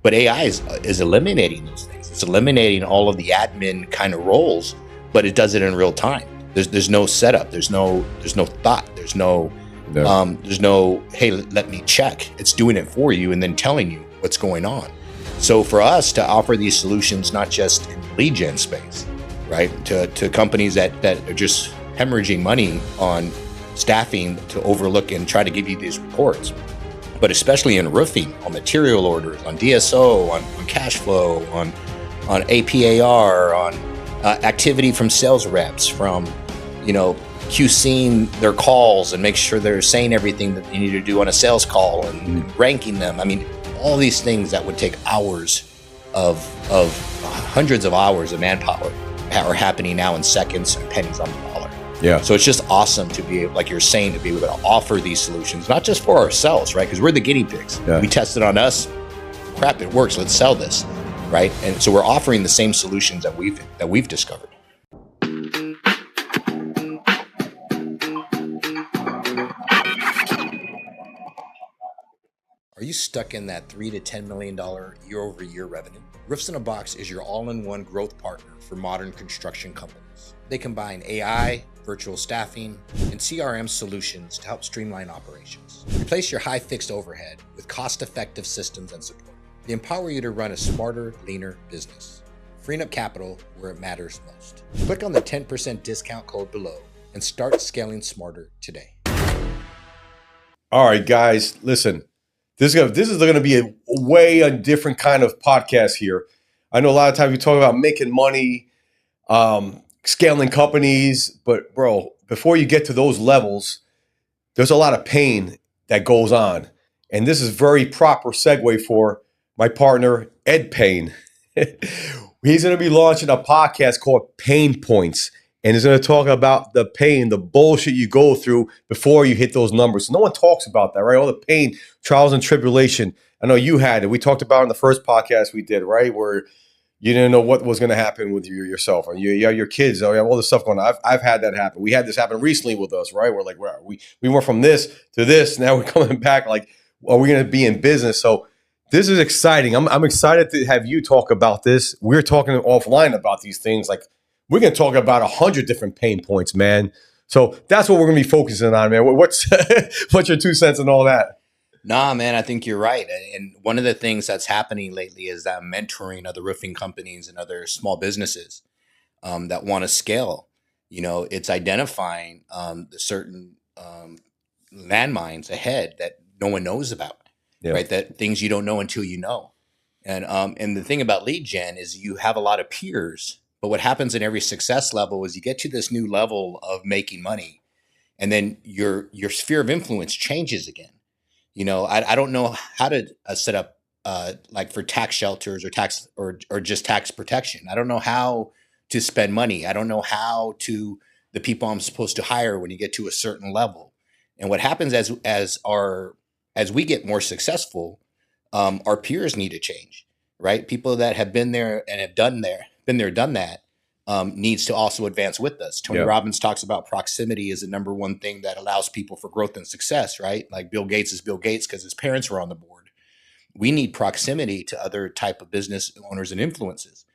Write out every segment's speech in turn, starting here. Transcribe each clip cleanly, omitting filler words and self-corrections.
But AI is eliminating those things. It's eliminating all of the admin kind of roles, but it does it in real time. There's no setup. There's no thought. There's no, hey, let me check. It's doing it for you and then telling you what's going on. So for us to offer these solutions, not just in the lead gen space, right, to companies that are just hemorrhaging money on staffing to overlook and try to give you these reports, but especially in roofing, on material orders, on DSO, on cash flow, on APAR, on activity from sales reps, from, QCing their calls and make sure they're saying everything that they need to do on a sales call and ranking them. I mean, all these things that would take hours of hundreds of hours of manpower are happening now in seconds and pennies on the dollar. Yeah. So it's just awesome to be able, like you're saying, to be able to offer these solutions, not just for ourselves, right? Because we're the guinea pigs. Yeah. We test it on us. Crap, it works. Let's sell this, right? And so we're offering the same solutions that we've discovered. Are you stuck in that $3 to $10 million year-over-year revenue? Roofs in a Box is your all-in-one growth partner for modern construction companies. They combine AI, virtual staffing, and CRM solutions to help streamline operations. Replace your high fixed overhead with cost-effective systems and support. They empower you to run a smarter, leaner business, freeing up capital where it matters most. Click on the 10% discount code below and start scaling smarter today. All right, guys, listen. This is going to be a different kind of podcast here. I know a lot of times we talk about making money, scaling companies, but bro, before you get to those levels, there's a lot of pain that goes on. And this is very proper segue for my partner, Ed Payne. He's going to be launching a podcast called Pain Points. And he's going to talk about the pain, the bullshit you go through before you hit those numbers. No one talks about that, right? All the pain, trials and tribulation. I know you had it. We talked about it in the first podcast we did, right? Where you didn't know what was going to happen with yourself. And you have your kids. You have all this stuff going on. I've had that happen. We had this happen recently with us, right? We're like, we went from this to this. Now we're coming back. Like, are we going to be in business? So this is exciting. I'm excited to have you talk about this. We're talking offline about these things. Like, we're going to talk about 100 different pain points, man. So that's what we're going to be focusing on, man. What's your 2 cents on all that? Nah, man, I think you're right. And one of the things that's happening lately is that mentoring other roofing companies and other small businesses that want to scale. It's identifying the certain landmines ahead that no one knows about, right? That things you don't know until you know. And the thing about lead gen is you have a lot of peers. But what happens in every success level is you get to this new level of making money, and then your sphere of influence changes again. I don't know how to set up like for tax shelters or tax or just tax protection. I don't know how to spend money. I don't know how to the people I'm supposed to hire when you get to a certain level. And what happens as we get more successful, our peers need to change, right? People that have been there and have done that needs to also advance with us. Tony Robbins talks about proximity is the number one thing that allows people for growth and success, right? Like Bill Gates is Bill Gates because his parents were on the board. We need proximity to other type of business owners and influences.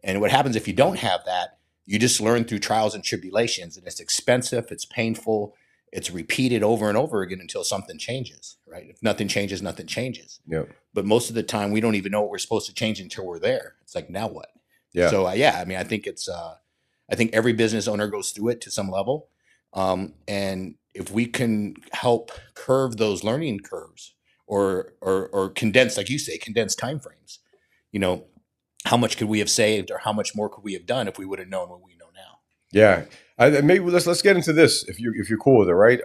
And what happens if you don't have that, you just learn through trials and tribulations, and it's expensive, it's painful, it's repeated over and over again until something changes, right? If nothing changes, nothing changes. But most of the time we don't even know what we're supposed to change until we're there. It's like, now what? Yeah. So I mean, I think I think every business owner goes through it to some level, and if we can help curve those learning curves, or condense, like you say, condense timeframes, how much could we have saved, or how much more could we have done if we would have known what we know now? Yeah, maybe let's get into this if you're cool with it, right?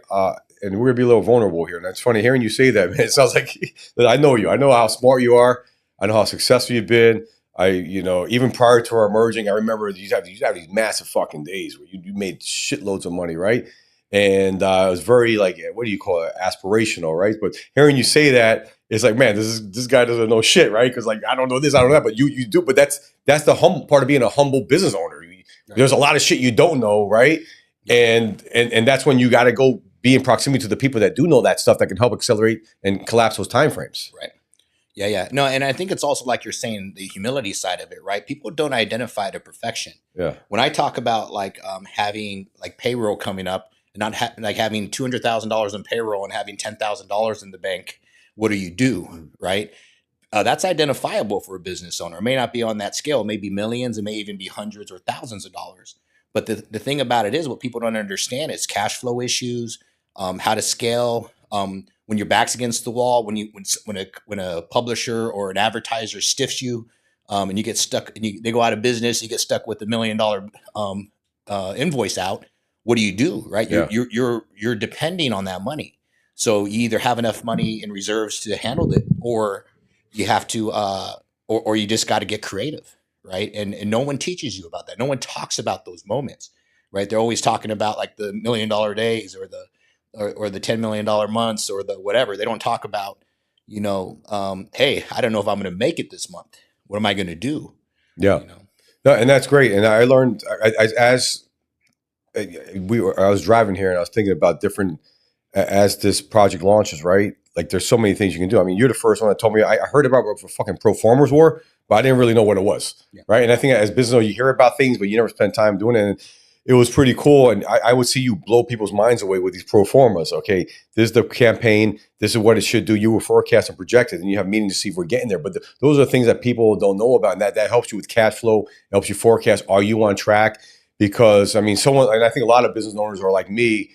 And we're gonna be a little vulnerable here, and that's funny hearing you say that, man. It sounds like I know you. I know how smart you are. I know how successful you've been. Even prior to our merging, I remember you have these massive fucking days where you made shitloads of money, right? And it was very like, what do you call it? Aspirational, right? But hearing you say that, it's like, man, this guy doesn't know shit, right? Because like, I don't know this, I don't know that, but you do. But that's the humble part of being a humble business owner. There's a lot of shit you don't know, right? And that's when you got to go be in proximity to the people that do know that stuff that can help accelerate and collapse those timeframes. Right. Yeah, yeah. No, and I think it's also like you're saying the humility side of it, right? People don't identify the perfection. Yeah. When I talk about like having like payroll coming up and not like having $200,000 in payroll and having $10,000 in the bank, what do you do, right? That's identifiable for a business owner. It may not be on that scale, it may be millions, it may even be hundreds or thousands of dollars. But the thing about it is, what people don't understand is cash flow issues, how to scale. When your back's against the wall, when a publisher or an advertiser stiffs you, and you get stuck, and they go out of business, you get stuck with $1 million invoice out. What do? Right? Yeah. You're depending on that money. So you either have enough money in reserves to handle it, or you have to, or you just got to get creative, right? And no one teaches you about that. No one talks about those moments, right? They're always talking about like the $1 million days or the $10 million months or the whatever. They don't talk about, hey, I don't know if I'm going to make it this month. What am I going to do? Yeah. You know? No, and that's great. And I learned as I was driving here and I was thinking about different as this project launches, right? Like there's so many things you can do. I mean, you're the first one that told me. I heard about what fucking pro formers were, but I didn't really know what it was, Yeah. right? And I think as business owner, you hear about things, but you never spend time doing it. And it was pretty cool. And I would see you blow people's minds away with these pro formas. Okay, this is the campaign. This is what it should do. You were forecast and projected, and you have meetings to see if we're getting there. But those are things that people don't know about, and that helps you with cash flow, helps you forecast. Are you on track? Because I mean, and I think a lot of business owners are like me.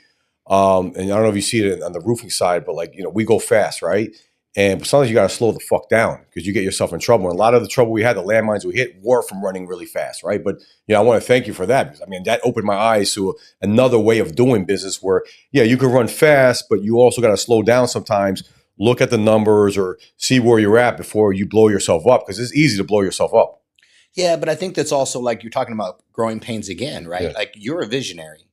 And I don't know if you see it on the roofing side, but like, we go fast, right? And sometimes you got to slow the fuck down because you get yourself in trouble. And a lot of the trouble we had, the landmines we hit, were from running really fast, right? But I want to thank you for that because I mean that opened my eyes to another way of doing business where you can run fast, but you also got to slow down sometimes. Look at the numbers or see where you're at before you blow yourself up because it's easy to blow yourself up. Yeah, but I think that's also like you're talking about growing pains again, right? Yeah. Like you're a visionary.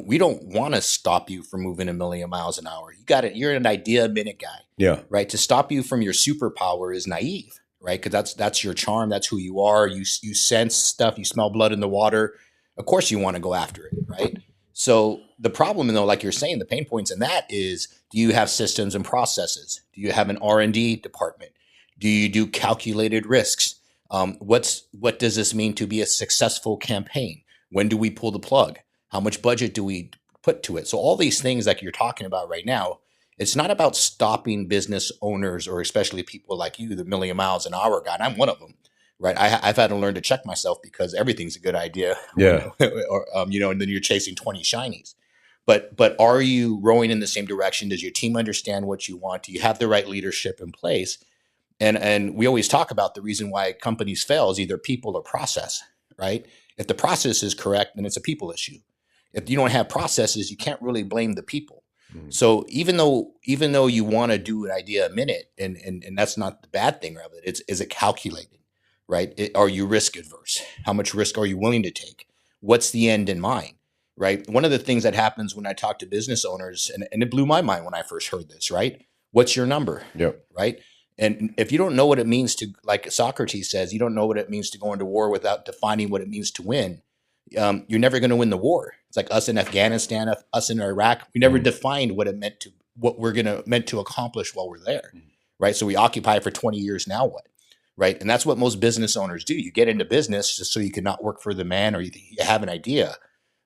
We don't want to stop you from moving 1,000,000 miles an hour. You got it. You're an idea a minute guy. Yeah. Right. To stop you from your superpower is naive, right? Because that's your charm. That's who you are. You sense stuff. You smell blood in the water. Of course, you want to go after it, right? So the problem, though, like you're saying, the pain points in that is: do you have systems and processes? Do you have an R&D department? Do you do calculated risks? What does this mean to be a successful campaign? When do we pull the plug? How much budget do we put to it? So all these things like you're talking about right now, it's not about stopping business owners or especially people like you, the 1,000,000 miles an hour guy. And I'm one of them, right? I've had to learn to check myself because everything's a good idea, Yeah. or and then you're chasing 20 shinies. But are you rowing in the same direction? Does your team understand what you want? Do you have the right leadership in place? And we always talk about the reason why companies fail is either people or process, right? If the process is correct, then it's a people issue. If you don't have processes, you can't really blame the people. Mhm. So even though you want to do an idea a minute, and that's not the bad thing of it, is it calculated, right? Are you risk adverse? How much risk are you willing to take? What's the end in mind, right? One of the things that happens when I talk to business owners, and it blew my mind when I first heard this, right? What's your number, Yep. right? And if you don't know what it means to, like Socrates says, you don't know what it means to go into war without defining what it means to win. You're never going to win the war. It's like us in Afghanistan, us in Iraq. We never defined what it meant to what we're meant to accomplish while we're there, right? So we occupy for 20 years. Now what, right? And that's what most business owners do. You get into business just so you can not work for the man, or you have an idea.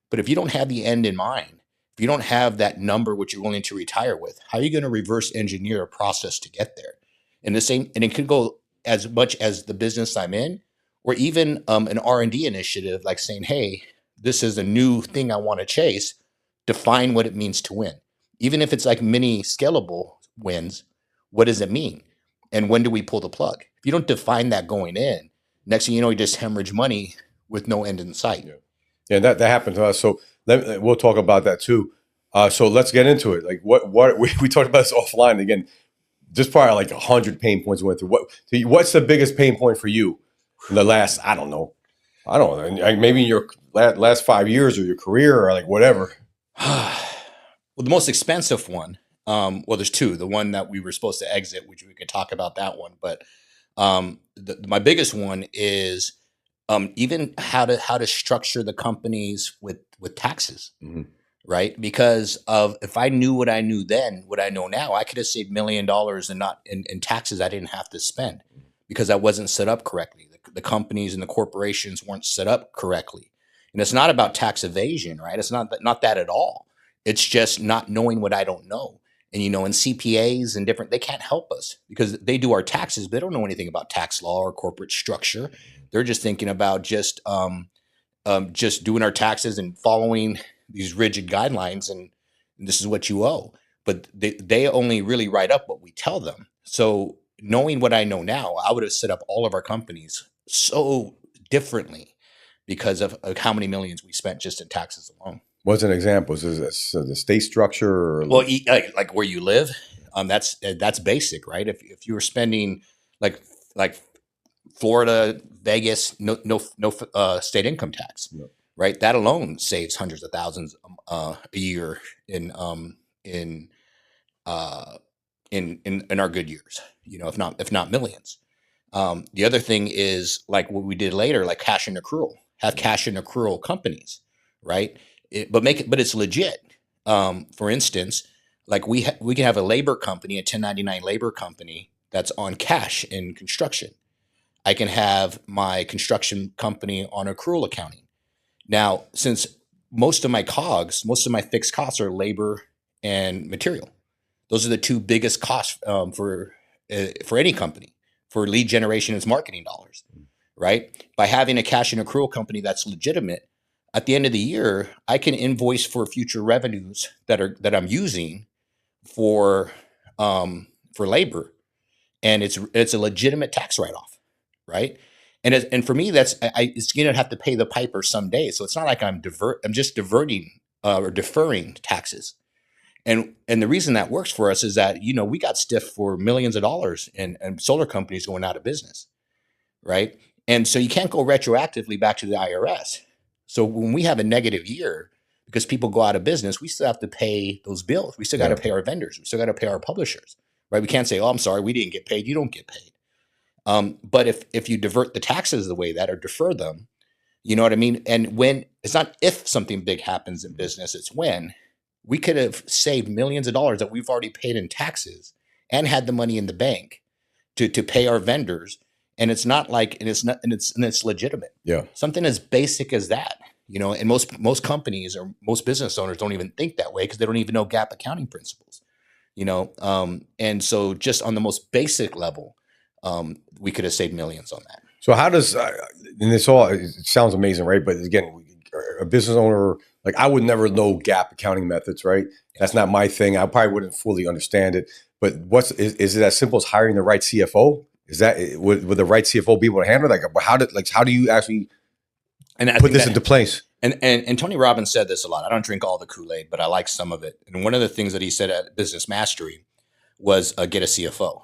But if you don't have the end in mind, if you don't have that number which you're willing to retire with, how are you going to reverse engineer a process to get there? And it could go as much as the business I'm in, or even an R&D initiative, like saying, hey, this is a new thing I want to chase. Define what it means to win. Even if it's like mini scalable wins, what does it mean? And when do we pull the plug? If you don't define that going in, next thing you know, you just hemorrhage money with no end in sight. Yeah, that happened to us. So we'll talk about that too. So let's get into it. Like what we talked about this offline again. Just probably like 100 pain points we went through. What's the biggest pain point for you in the last, I don't know, maybe in your last 5 years or your career or like whatever? Well, the most expensive one, well, there's two. The one that we were supposed to exit, which we could talk about that one. But my biggest one is even how to structure the companies with taxes, Mm-hmm. right? Because of if I knew what I knew then, what I know now, I could have saved $1 million and not in taxes I didn't have to spend because I wasn't set up correctly. The companies and the corporations weren't set up correctly. And it's not about tax evasion, right? It's not that at all. It's just not knowing what I don't know. And and CPAs and different, they can't help us because they do our taxes, but they don't know anything about tax law or corporate structure. They're just thinking about just doing our taxes and following these rigid guidelines, and this is what you owe. But they only really write up what we tell them. So knowing what I know now, I would have set up all of our companies so differently because of how many millions we spent just in taxes alone. What's an example? Is this the state structure? Or Well, like where you live, that's basic, right? If you were spending like Florida, Vegas, no state income tax, Yeah. right? That alone saves hundreds of thousands a year in uh, in our good years, if not millions. The other thing is like what we did later, like cash and accrual. Have cash and accrual companies, right? But it's legit. For instance, like we can have a labor company, a 1099 labor company that's on cash in construction. I can have my construction company on accrual accounting. Now, since most of my COGS, most of my fixed costs are labor and material. Those are the two biggest costs for any company for lead generation and marketing dollars, right? By having a cash and accrual company that's legitimate, at the end of the year, I can invoice for future revenues that I'm using for labor, and it's a legitimate tax write-off, right? And for me, it's going to have to pay the piper someday. So it's not like I'm just diverting or deferring taxes. And the reason that works for us is that we got stiffed for millions of dollars and solar companies going out of business, right? And so you can't go retroactively back to the IRS. So when we have a negative year because people go out of business, we still have to pay those bills. We still got to pay our vendors. We still got to pay our publishers, right? We can't say, "Oh, I'm sorry, we didn't get paid." You don't get paid. But if you divert the taxes the way that or defer them, you know what I mean? And when it's not if something big happens in business, it's when we could have saved millions of dollars that we've already paid in taxes and had the money in the bank to pay our vendors. And it's not like, and it's legitimate. Yeah. Something as basic as that, and most companies or most business owners don't even think that way because they don't even know GAAP accounting principles, and so just on the most basic level, we could have saved millions on that. So how does, and it sounds amazing, right? But again, a business owner, like I would never know GAAP accounting methods, right? That's not my thing. I probably wouldn't fully understand it. But is it as simple as hiring the right CFO? Is that would the right CFO be able to handle it? Like how do you actually put this into place? And Tony Robbins said this a lot. I don't drink all the Kool-Aid, but I like some of it. And one of the things that he said at Business Mastery was get a CFO.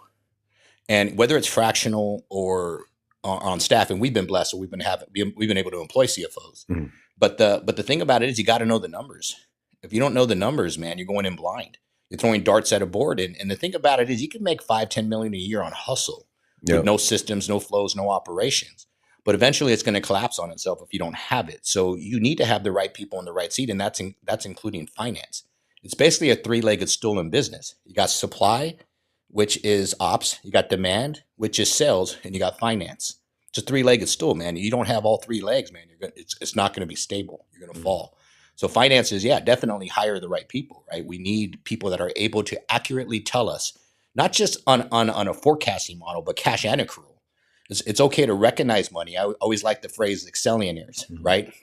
And whether it's fractional or on staff, and we've been blessed, so we've been able to employ CFOs. Mm-hmm. But the thing about it is you got to know the numbers. If you don't know the numbers, man, you're going in blind. You're throwing darts at a board. And the thing about it is you can make 5-10 million a year on hustle with no systems, no flows, no operations. But eventually it's going to collapse on itself if you don't have it. So you need to have the right people in the right seat, and that's including finance. It's basically a three-legged stool in business. You got supply, which is ops. You got demand, which is sales, and you got finance. It's a three-legged stool, man. You don't have all three legs, man. It's not going to be stable. You're going to fall. So finances, definitely hire the right people, right? We need people that are able to accurately tell us, not just on a forecasting model, but cash and accrual. It's okay to recognize money. I always like the phrase Excellionaires, right?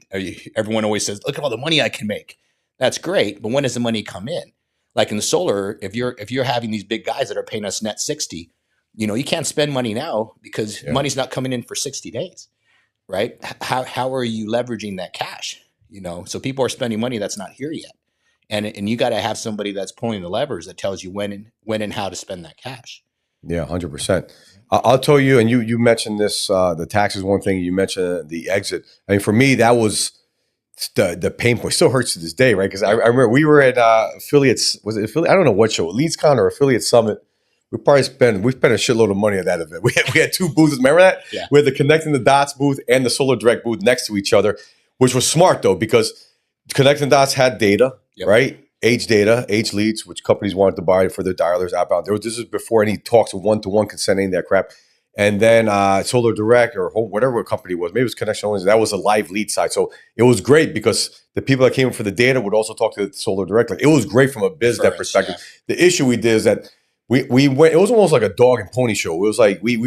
Everyone always says, "Look at all the money I can make." That's great, but when does the money come in? Like in the solar, if you're having these big guys that are paying us net 60, you can't spend money now because money's not coming in for 60 days, right? How are you leveraging that cash? So people are spending money that's not here yet, and you got to have somebody that's pulling the levers that tells you when and how to spend that cash. Yeah, 100%. I'll tell you, and you mentioned this, the taxes one thing, you mentioned the exit. I mean, for me, that was the pain point. Still hurts to this day, right? Because I remember we were at affiliates, was it affiliate? I don't know what show, LeadsCon or Affiliate Summit. We spent a shitload of money at that event. We had two booths. Remember that? Yeah. We had the Connecting the Dots booth and the Solar Direct booth next to each other, which was smart though, because Connecting Dots had data, Yep. right? Age data, age leads, which companies wanted to buy for their dialers outbound. This is before any talks of one-to-one consenting, that crap. And then Solar Direct or whatever company it was, maybe it was Connection Owners, that was a live lead side. So it was great because the people that came in for the data would also talk to Solar Direct. Like, it was great from a biz dev perspective. Yeah. The issue we did is that we went, it was almost like a dog and pony show. It was like we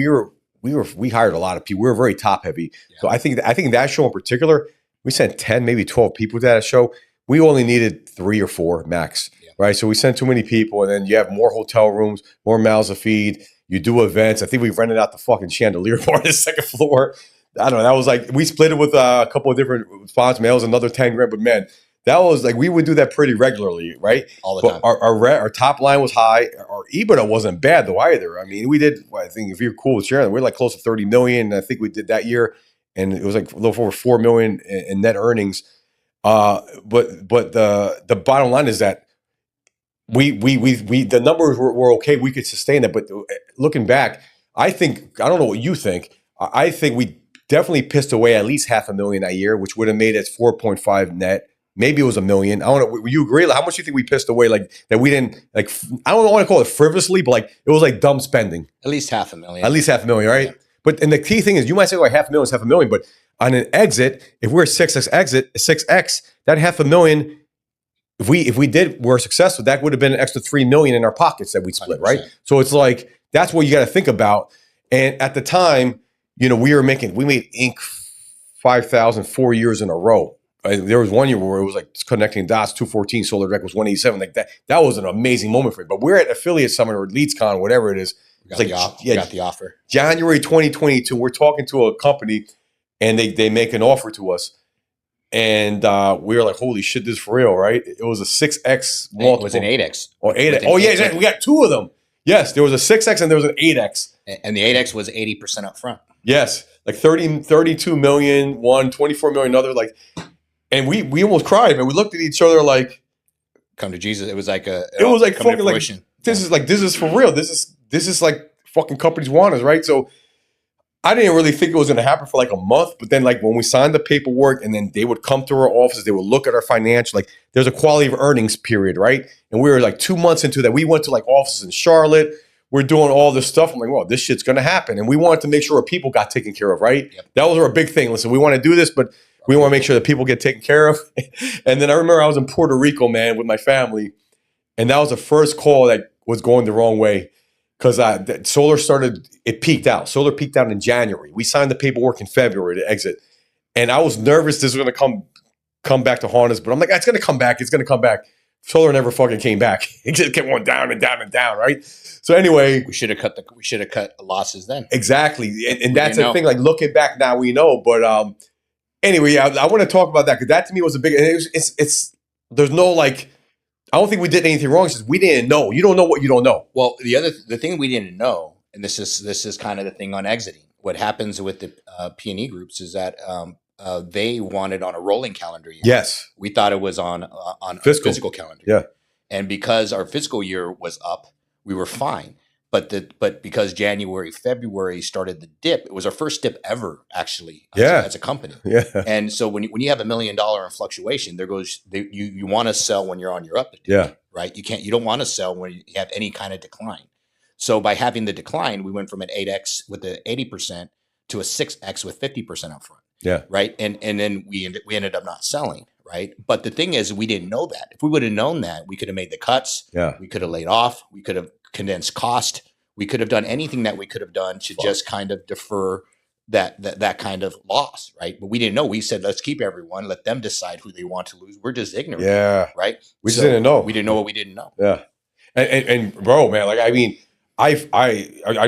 hired a lot of people. We were very top heavy. Yeah. So I think that show in particular, we sent 10, maybe 12 people to that show. We only needed 3 or 4 max, right? So we sent too many people, and then you have more hotel rooms, more mouths to feed. You do events. I think we rented out the fucking chandelier bar on the second floor. I don't know. That was like, we split it with a couple of different sponsors. It was another 10 grand. But man, that was like, we would do that pretty regularly, right? All the time. Our top line was high. Our EBITDA wasn't bad though either. I mean, we did, I think if you're cool with sharing, we're like close to 30 million. I think we did that year. And it was like a little over 4 million in net earnings. But the bottom line is that we the numbers were okay. We could sustain it. But looking back, I don't know what you think. I think we definitely pissed away at least $500,000 that year, which would have made it 4.5 net. Maybe it was $1 million. I don't know. Would you agree? Like, how much do you think we pissed away? Like, that we didn't, like, I don't want to call it frivolously, but like, it was like dumb spending. At least $500,000. At least $500,000, right? Yeah. But, and the key thing is, you might say like $500,000 is $500,000, but on an exit, if we're 6x exit, 6x, that $500,000, if we were successful, that would have been an extra $3 million in our pockets that we split, 100%. Right? So it's like, that's what you got to think about. And at the time, you know, we made Inc. 5,000 4 years in a row. There was one year where it was like Connecting Dots, 214, Solar Direct was 187. Like that was an amazing moment for me. But we're at Affiliate Summit or LeadsCon, whatever it is. Got the offer. January 2022, we're talking to a company and they make an offer to us. And we were like, holy shit, this is for real, right? It was a 6x multiple. It was an 8x. Or 8x. Oh, yeah, we got 2 of them. Yes, there was a 6x and there was an 8x. And the 8x was 80% up front. Yes, like 32 million, one, 24 million, another, like, and we almost cried, man. We looked at each other like, come to Jesus. It was like fucking like, this is for real. This is like fucking companies want us, right? So I didn't really think it was going to happen for like a month, but then like when we signed the paperwork and then they would come to our offices, they would look at our financial, like there's a quality of earnings period, right? And we were like 2 months into that. We went to like offices in Charlotte. We're doing all this stuff. I'm like, well, this shit's going to happen. And we wanted to make sure our people got taken care of, right? Yep. That was our big thing. Listen, we want to do this, but we want to make sure that people get taken care of. And then I remember I was in Puerto Rico, man, with my family. And that was the first call that was going the wrong way. Because Solar peaked out. Solar peaked out in January. We signed the paperwork in February to exit. And I was nervous this was going to come back to haunt us. But I'm like, it's going to come back. It's going to come back. Solar never fucking came back. It just kept going down and down and down, right? So anyway, we should have cut losses then. Exactly, and that's the thing. Like looking back now, we know. But anyway, I want to talk about that because that to me was a big. It's there's no like. I don't think we did anything wrong. It's just we didn't know. You don't know what you don't know. Well, the thing we didn't know, and this is kind of the thing on exiting. What happens with the P&E groups is that they wanted on a rolling calendar year. Yes, we thought it was on physical calendar. Yeah, and because our fiscal year was up, we were fine. But because January, February started the dip, it was our first dip ever, actually, as a company. Yeah. And so when you have $1 million in fluctuation, you want to sell when you're on your up. Yeah. Right. You don't want to sell when you have any kind of decline. So by having the decline, we went from an 8x with the 80% to a 6x with 50% upfront. Yeah. Right. And then we ended up not selling. Right. But the thing is, we didn't know that. If we would have known that, we could have made the cuts. Yeah. We could have laid off. We could have condensed cost. We could have done anything that we could have done to just kind of defer that kind of loss, right? But we didn't know. We said, let's keep everyone, let them decide who they want to lose. We're just ignorant. Yeah. Right. We just didn't know. We didn't know what we didn't know. Yeah. And bro, man, like, I mean, I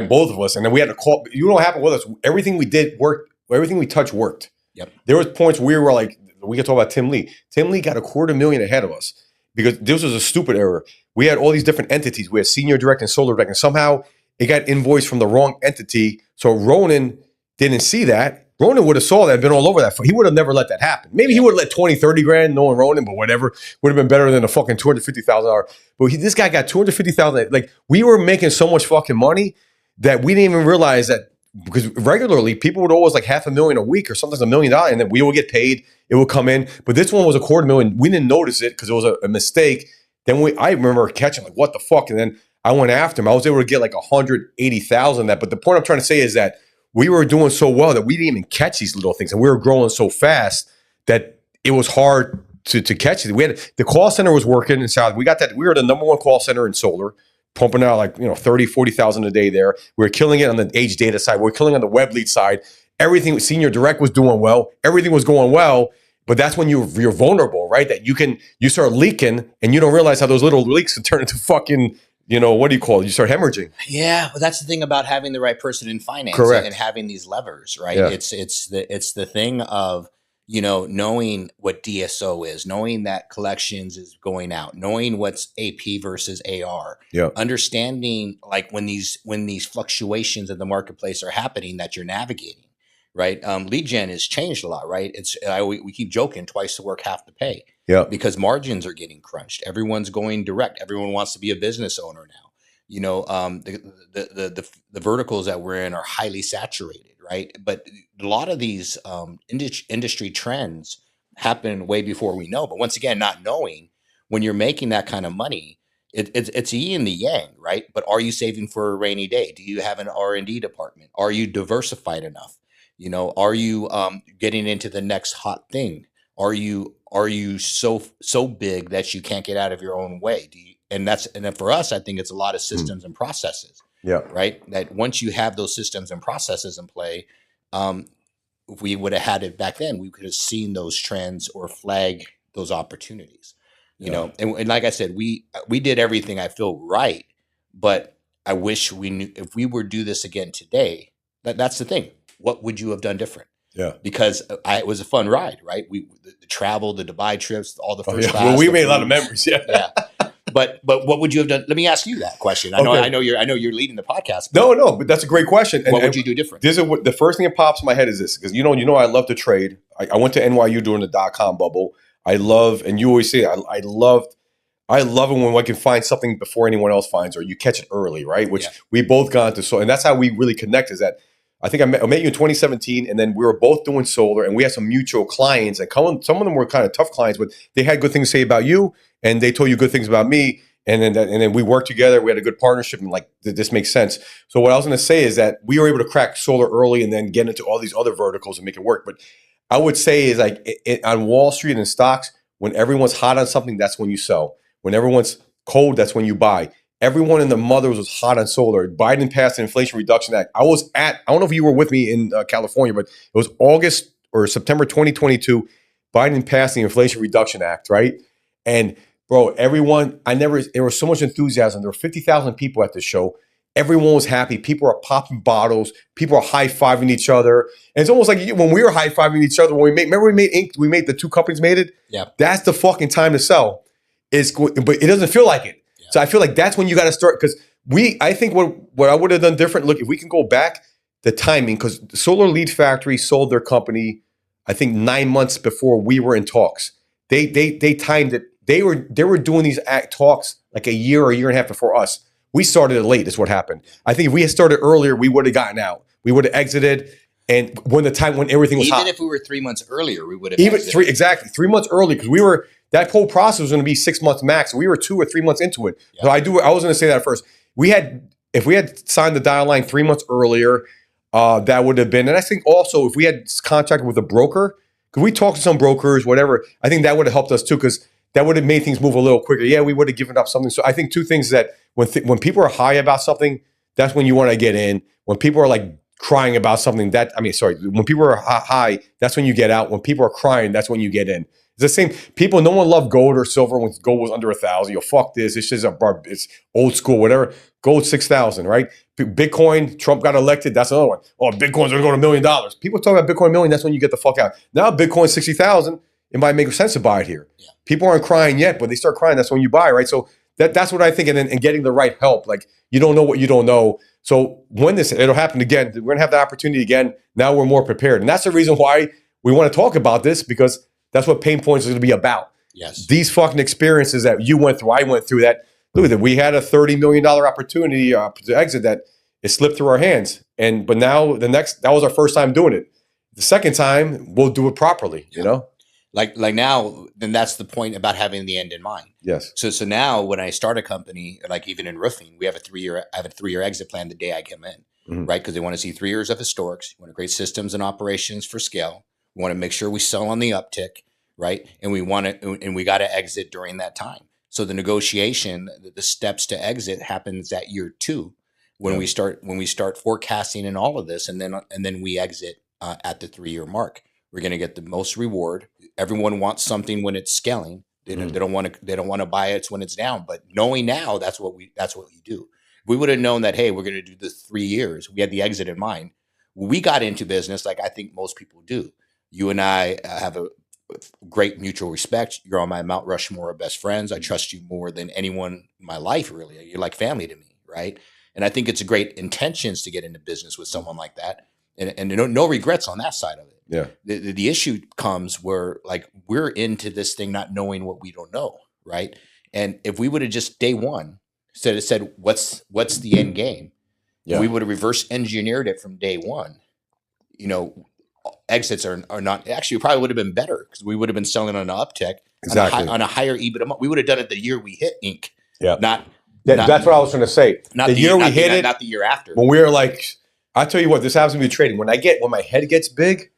both of us, and then we had to call, you know what happened with us? Everything we did worked. Everything we touched worked. Yep. There was points where we were like, we could talk about Tim Lee. Tim Lee got $250,000 ahead of us because this was a stupid error. We had all these different entities. We had Senior Direct and Solar Direct, and somehow it got invoiced from the wrong entity. So Ronan didn't see that. Ronan would have saw that and been all over that. He would have never let that happen. Maybe he would have let 20, 30 grand knowing Ronan, but whatever. Would have been better than a fucking $250,000. But this guy got $250,000. Like, we were making so much fucking money that we didn't even realize that because regularly people would always like $500,000 a week or sometimes $1 million, and then we would get paid. It would come in, but this one was $250,000. We didn't notice it because it was a mistake. Then I remember catching like, what the fuck, and then I went after him. I was able to get like 180,000 that. But the point I'm trying to say is that we were doing so well that we didn't even catch these little things, and we were growing so fast that it was hard to catch it. We had the call center was working in South. We got that. We were the number one call center in solar, pumping out like 30, 40,000 a day there. We were killing it on the age data side. We were killing on the web lead side. Everything senior direct was doing well. Everything was going well. But that's when you're vulnerable, right? That you start leaking and you don't realize how those little leaks can turn into fucking, what do you call it? You start hemorrhaging. Yeah, but that's the thing about having the right person in finance. Correct. And having these levers, right? Yeah. It's the thing of, knowing what DSO is, knowing that collections is going out, knowing what's AP versus AR, Yeah. understanding like when these fluctuations in the marketplace are happening that you're navigating, right? Lead gen has changed a lot, right? We keep joking, twice the work, half the pay. Yeah. Because margins are getting crunched. Everyone's going direct. Everyone wants to be a business owner now. The verticals that we're in are highly saturated, right? But a lot of these industry trends happen way before we know. But once again, not knowing when you're making that kind of money, it's a yin and the yang, right? But are you saving for a rainy day? Do you have an R&D department? Are you diversified enough? Are you getting into the next hot thing? Are you so big that you can't get out of your own way? And then for us, I think it's a lot of systems and processes. Yeah. Right. That once you have those systems and processes in play, if we would have had it back then, we could have seen those trends or flag those opportunities. And like I said, we did everything I feel right, but I wish we knew if we were to do this again today. That's the thing. What would you have done different? Yeah. Because it was a fun ride, right? The travel, the Dubai trips, all the first class. Well, we made a lot of memories. Yeah. Yeah. But what would you have done? Let me ask you that question. I know you're leading the podcast. No, but that's a great question. What would you do different? This is what the first thing that pops in my head is this, because I love to trade. I went to NYU during the .com bubble. I love, and you always say I love it when I can find something before anyone else finds, or you catch it early, right? Which we both got into. So, and that's how we really connect. Is that I think I met you in 2017, and then we were both doing solar, and we had some mutual clients, and some of them were kind of tough clients, but they had good things to say about you, and they told you good things about me, and then we worked together. We had a good partnership, and like this makes sense. So what I was going to say is that we were able to crack solar early, and then get into all these other verticals and make it work. But I would say is like on Wall Street and stocks, when everyone's hot on something, that's when you sell. When everyone's cold, that's when you buy. Everyone in the mothers was hot on solar. Biden passed the Inflation Reduction Act. I don't know if you were with me in California, but it was August or September 2022. Biden passed the Inflation Reduction Act, right? And bro, there was so much enthusiasm. There were 50,000 people at the show. Everyone was happy. People are popping bottles. People are high-fiving each other. And it's almost like when we were high-fiving each other, remember we made Inc., the two companies made it? Yeah. That's the fucking time to sell. But it doesn't feel like it. So I feel like that's when you got to start, because I think what I would have done different, look, if we can go back, the timing, because Solar Lead Factory sold their company, I think 9 months before we were in talks. They timed it. They were doing these talks like a year and a half before us. We started it late is what happened. I think if we had started earlier, we would have gotten out. We would have exited. And when everything was hot. Even if we were 3 months earlier, we would have exited. 3 months early, because that whole process was going to be 6 months max. We were 2 or 3 months into it. Yeah. So I was going to say that first. If we had signed the dial line 3 months earlier, that would have been. And I think also if we had contracted with a broker, because we talked to some brokers, whatever, I think that would have helped us too, because that would have made things move a little quicker. Yeah, we would have given up something. So I think two things that when people are high about something, that's when you want to get in. When people are like crying about something, when people are high, that's when you get out. When people are crying, that's when you get in. It's the same. People, no one loved gold or silver when gold was under 1,000. Fuck this. It's just it's old school, whatever. Gold 6,000, right? Bitcoin, Trump got elected. That's another one. Oh, Bitcoin's going to go to $1 million. People talk about Bitcoin $1 million. That's when you get the fuck out. Now Bitcoin 60,000. It might make sense to buy it here. Yeah. People aren't crying yet, but they start crying. That's when you buy, right? So that's what I think. And getting the right help. Like, you don't know what you don't know. So when it'll happen again, we're going to have the opportunity again. Now we're more prepared. And that's the reason why we want to talk about this, because that's what Pain Points is going to be about. Yes. These fucking experiences that you went through, I went through that. Look at that. We had a $30 million opportunity to exit that. it slipped through our hands. But now that was our first time doing it. The second time we'll do it properly, you know? Like now, then that's the point about having the end in mind. Yes. So now when I start a company, like even in roofing, I have a 3-year exit plan the day I come in, right? Because they want to see 3 years of historics. We want to create systems and operations for scale. We want to make sure we sell on the uptick, right? And we got to exit during that time. So the negotiation, the steps to exit happens at year 2 when we start forecasting and all of this, and then we exit at the 3-year mark. We're going to get the most reward. Everyone wants something when it's scaling. They don't want to buy it when it's down. But knowing now, that's what we do. If we would have known that, hey, we're going to do this 3 years, we had the exit in mind. We got into business like I think most people do. You and I have a great mutual respect. You're on my Mount Rushmore of best friends. I trust you more than anyone in my life, really. You're like family to me, right? And I think it's a great intentions to get into business with someone like that. And no regrets on that side of it. Yeah. The issue comes where like we're into this thing not knowing what we don't know, right? And if we would have just day one said what's the end game, we would have reverse engineered it from day one. You know, exits are not actually probably would have been better because we would have been selling on an uptick on a higher EBITDA. We would have done it the year we hit Inc. Yeah, not that's what I was going to say. Not the year we hit it, not the year after. When we were like, I tell you what, this happens to me trading. When my head gets big,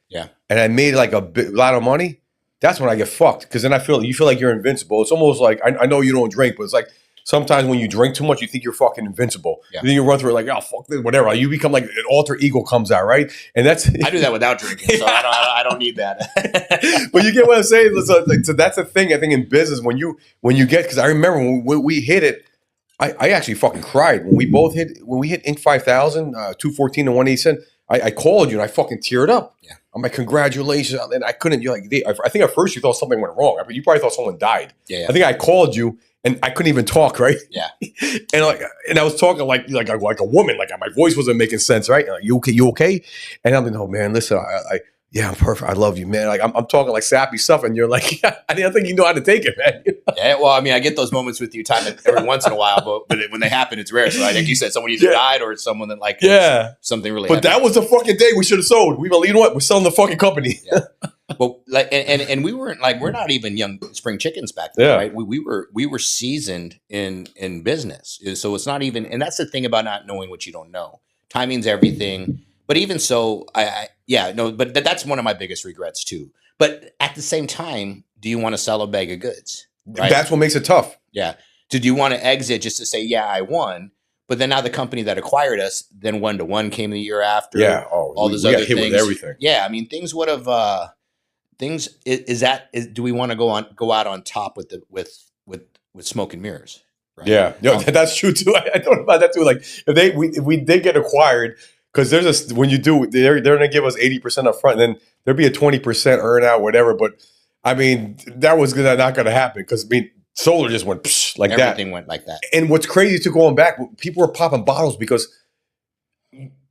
and I made like a lot of money, that's when I get fucked. Because then you feel like you're invincible. It's almost like I know you don't drink, but it's like sometimes when you drink too much, you think you're fucking invincible. Yeah. Then you run through it like, oh fuck this, whatever. You become like an alter ego comes out, right? And that's I do that without drinking, so I don't need that. But you get what I'm saying. So that's the thing I think in business when you get, because I remember when we hit it. I actually fucking cried when we hit Inc. 5000, 214 and 187. I called you and I fucking teared up. Yeah. I'm like, congratulations. And I couldn't, you're like, I think at first you thought something went wrong. You probably thought someone died. Yeah. I think I called you and I couldn't even talk, right? Yeah. and I was talking like a woman, like my voice wasn't making sense, right? Like, you okay? And I'm like, oh man, listen, yeah, I'm perfect. I love you, man. Like I'm talking like sappy stuff, and you're like, I don't think you know how to take it, man. Yeah, well, I mean, I get those moments with you every once in a while, but when they happen, it's rare. So like you said, someone either died or it's someone that like something really. But that was the fucking day we should have sold. We were, you know what? We're selling the fucking company. Yeah. Well, like, and we weren't like we're not even young spring chickens back then, right? We were seasoned in business, so it's not even. And that's the thing about not knowing what you don't know. Timing's everything. But even so, but that's one of my biggest regrets too. But at the same time, do you want to sell a bag of goods? Right? That's what makes it tough. Yeah. Do you want to exit just to say, yeah, I won? But then now the company that acquired us, then 1-to-1 came the year after. Yeah. All those other things. With everything. Yeah. I mean, things would have. Do we want to go out on top with smoke and mirrors? Right? Yeah. No, that's true too. I thought about that too. Like if we did get acquired. Because when you do, they're going to give us 80% up front, and then there'd be a 20% earn out, whatever. But I mean, that was not going to happen because I mean, solar just went like Everything that. Everything went like that. And what's crazy too, going back, people were popping bottles because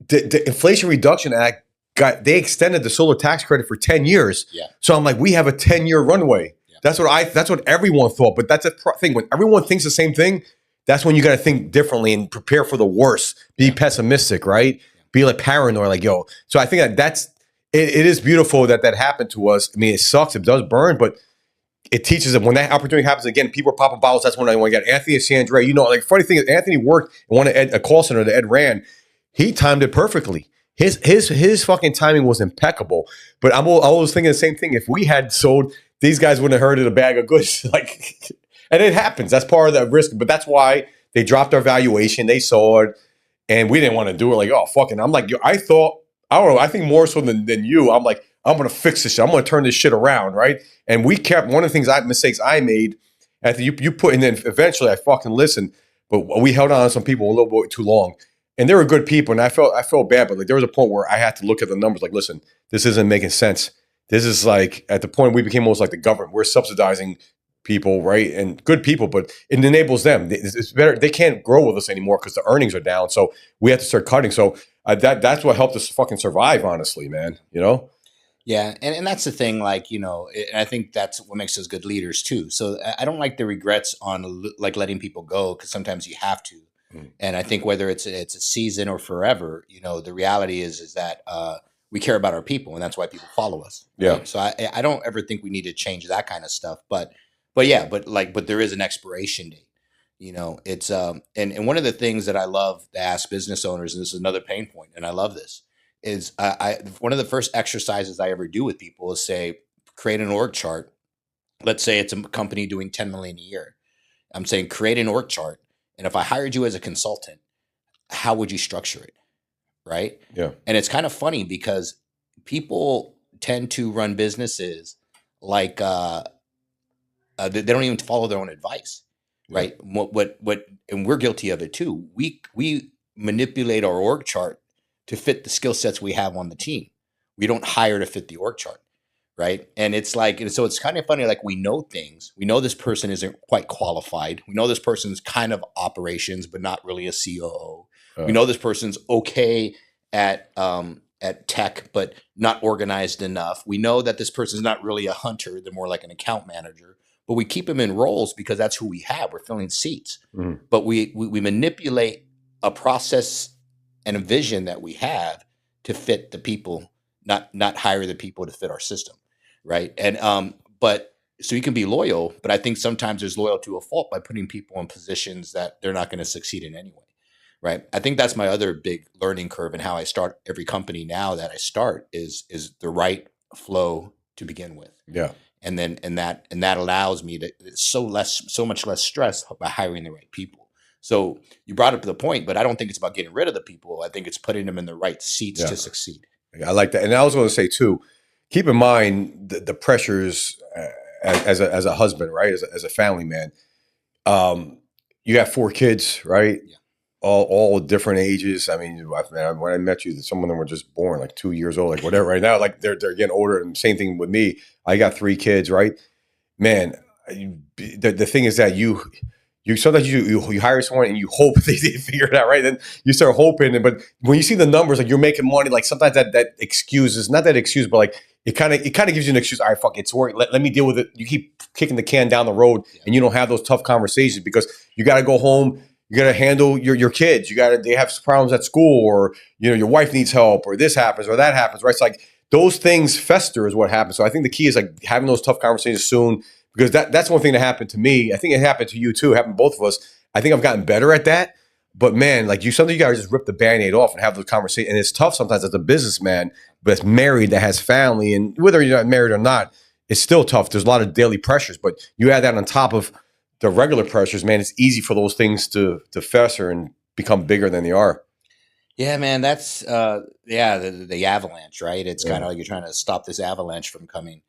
the Inflation Reduction Act they extended the solar tax credit for 10 years. Yeah. So I'm like, we have a 10-year runway. Yeah. That's what everyone thought. But that's a thing. When everyone thinks the same thing, that's when you got to think differently and prepare for the worst. Be pessimistic, right? Be like paranoid, like, yo. So I think it is beautiful that happened to us. I mean, it sucks. It does burn, but it teaches them when that opportunity happens again, people are popping bottles. That's when I want to get Anthony and Sandra. You know, like funny thing is Anthony worked in a call center that Ed ran. He timed it perfectly. His fucking timing was impeccable. But I'm always thinking the same thing. If we had sold, these guys wouldn't have heard of a bag of goods. Like, and it happens. That's part of the risk. But that's why they dropped our valuation. They saw it. And we didn't want to do it. Like, oh, fucking. I'm like, I don't know. I think more so than you. I'm like, I'm going to fix this shit. I'm going to turn this shit around, right? And we kept, one of the mistakes I made, after you put in, then eventually I fucking listened, but we held on to some people a little bit too long. And they were good people, and I felt bad, but like there was a point where I had to look at the numbers like, listen, this isn't making sense. This is like, at the point we became almost like the government. We're subsidizing people, right? And good people, but it enables them. It's better. They can't grow with us anymore because the earnings are down. So we have to start cutting. So that's what helped us fucking survive, honestly, man. You know? Yeah. And that's the thing, like, you know, and I think that's what makes us good leaders too. So I don't like the regrets on like letting people go because sometimes you have to. And I think whether it's a season or forever, the reality is that we care about our people, and that's why people follow us. Yeah. Right? So I don't ever think we need to change that kind of stuff. But there is an expiration date. It's and one of the things that I love to ask business owners, and this is another pain point, and I love this, is I one of the first exercises I ever do with people is say, create an org chart. Let's say it's a company doing 10 million a year. I'm saying create an org chart. And if I hired you as a consultant, how would you structure it? Right. Yeah. And it's kind of funny because people tend to run businesses like they don't even follow their own advice. Yeah. Right. And we're guilty of it too. We manipulate our org chart to fit the skill sets we have on the team. We don't hire to fit the org chart. Right. And it's like, and so it's kind of funny, like we know things. We know this person isn't quite qualified. We know this person's kind of operations, but not really a COO. We know this person's okay at tech, but not organized enough. We know that this person's not really a hunter. They're more like an account manager, but we keep them in roles because that's who we have. We're filling seats, but we manipulate a process and a vision that we have to fit the people, not hire the people to fit our system. Right. And, but so you can be loyal, but I think sometimes there's loyal to a fault by putting people in positions that they're not going to succeed in anyway. Right. I think that's my other big learning curve, and how I start every company now that I start is the right flow to begin with. Yeah. And then, and that allows me to, so much less stress by hiring the right people. So you brought up the point, but I don't think it's about getting rid of the people. I think it's putting them in the right seats to succeed. I like that. And I was going to say too, keep in mind the pressures as a husband, right? As a family man. You have 4 kids, right? Yeah. All different ages. I mean, when I met you, some of them were just born like 2 years old, like whatever. Right now, like they're getting older. And same thing with me. I got 3 kids, right? Man, the thing is that you sometimes you hire someone and you hope they figure it out, right? Then you start hoping, but when you see the numbers, like you're making money, like sometimes that excuse is not that excuse, but like it kind of gives you an excuse. All right, fuck, it's work. Let me deal with it. You keep kicking the can down the road, and you don't have those tough conversations because you got to go home. You got to handle your kids. They have problems at school, or your wife needs help, or this happens or that happens, right? It's like those things fester is what happens. So I think the key is like having those tough conversations soon. Because that's one thing that happened to me. I think it happened to you too. It happened to both of us. I think I've gotten better at that. But man, like sometimes you gotta just rip the Band-Aid off and have those conversations. And it's tough sometimes as a businessman, but it's married, that has family, and whether you're not married or not, it's still tough. There's a lot of daily pressures, but you add that on top of the regular pressures, man, it's easy for those things to fester and become bigger than they are. Yeah, man, that's the avalanche, right? It's kind of like you're trying to stop this avalanche from coming.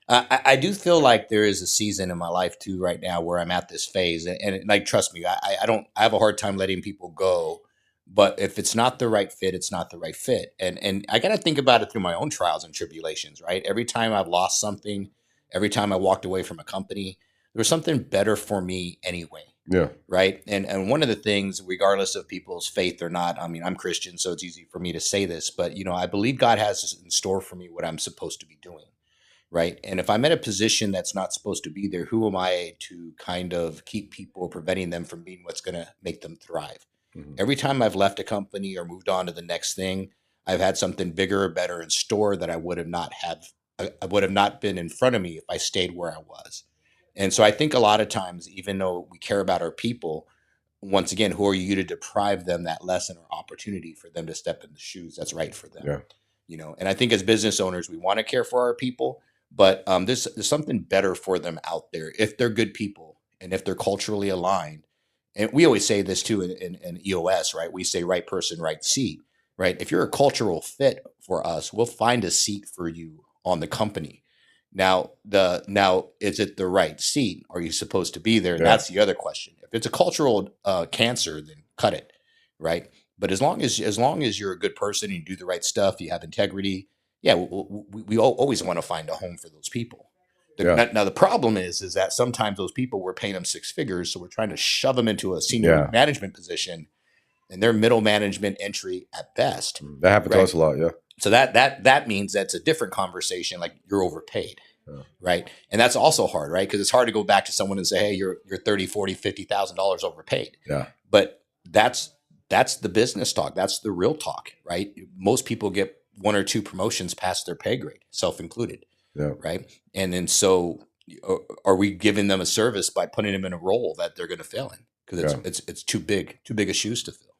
I do feel like there is a season in my life too right now where I'm at this phase, and like, trust me, I have a hard time letting people go, but if it's not the right fit, it's not the right fit. And I got to think about it through my own trials and tribulations, right? Every time I've lost something, every time I walked away from a company, there was something better for me anyway. Yeah. Right. And one of the things, regardless of people's faith or not, I mean, I'm Christian, so it's easy for me to say this, but I believe God has in store for me what I'm supposed to be doing. Right. And if I'm in a position that's not supposed to be there, who am I to kind of keep people, preventing them from being what's going to make them thrive? Mm-hmm. Every time I've left a company or moved on to the next thing, I've had something bigger or better in store that I would have not been in front of me if I stayed where I was. And so I think a lot of times, even though we care about our people, once again, who are you to deprive them that lesson or opportunity for them to step in the shoes that's right for them? Yeah. And I think as business owners, we want to care for our people, but there's something better for them out there if they're good people and if they're culturally aligned. And we always say this too in EOS, right? We say right person, right seat, right? If you're a cultural fit for us, we'll find a seat for you on the company. Now, is it the right seat? Are you supposed to be there? Yeah. That's the other question. If it's a cultural cancer, then cut it, right? But as long as you're a good person and you do the right stuff, you have integrity. Yeah, we always want to find a home for those people. Now the problem is that sometimes those people, we're paying them 6 figures, so we're trying to shove them into a senior management position, and they're middle management entry at best. That happens to us a lot, yeah. So that means that's a different conversation. Like, you're overpaid, right? And that's also hard, right? Because it's hard to go back to someone and say, hey, you're $30,000, $40,000, $50,000 overpaid. Yeah. But that's that's the business talk. That's the real talk, right? Most people get one or two promotions past their pay grade, self included, Yeah. right? And then so are we giving them a service by putting them in a role that they're going to fail in because Yeah. it's too big a shoes to fill.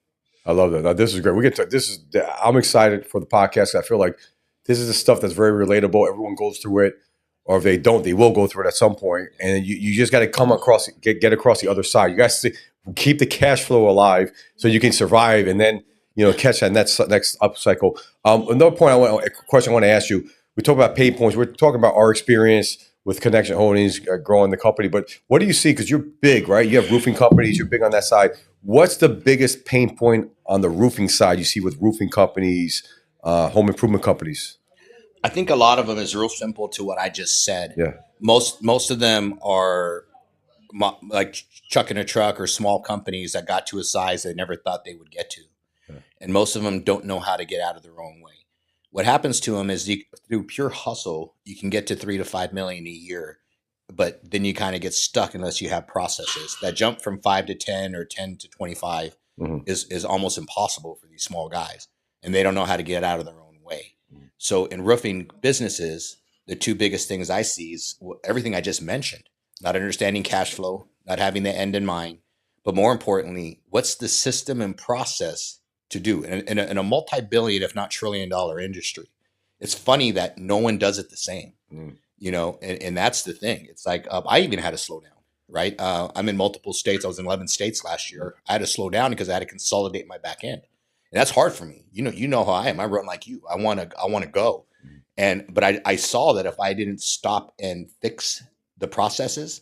I love that. Now, this is great. We get to this is. I'm excited for the podcast. I feel like this is the stuff that's very relatable. Everyone goes through it, or if they don't, they will go through it at some point. And you just got to come across, get across the other side. You guys keep the cash flow alive so you can survive, and then catch that next up cycle. Another point, a question I want to ask you. We talk about pain points. We're talking about our experience with Connection Holdings, growing the company. But what do you see? Because you're big, right? You have roofing companies. You're big on that side. What's the biggest pain point on the roofing side you see with roofing companies, home improvement companies? I think a lot of them is real simple to what I just said. Yeah. Most of them are like chucking a truck or small companies that got to a size they never thought they would get to. Yeah. And most of them don't know how to get out of their own way. What happens to them is through pure hustle, you can get to 3 to 5 million a year, but then you kind of get stuck unless you have processes. That jump from 5 to 10 or 10 to 25 is almost impossible for these small guys, and they don't know how to get out of their own way. So in roofing businesses, the two biggest things I see is everything I just mentioned: not understanding cash flow, not having the end in mind, but more importantly, what's the system and process to do in a multi-billion, if not trillion-dollar industry. It's funny that no one does it the same, and that's the thing. It's like I even had to slow down, right? I'm in multiple states. I was in 11 states last year. I had to slow down because I had to consolidate my back end, and that's hard for me. You know how I am. I run like you. I want to go, but I saw that if I didn't stop and fix the processes,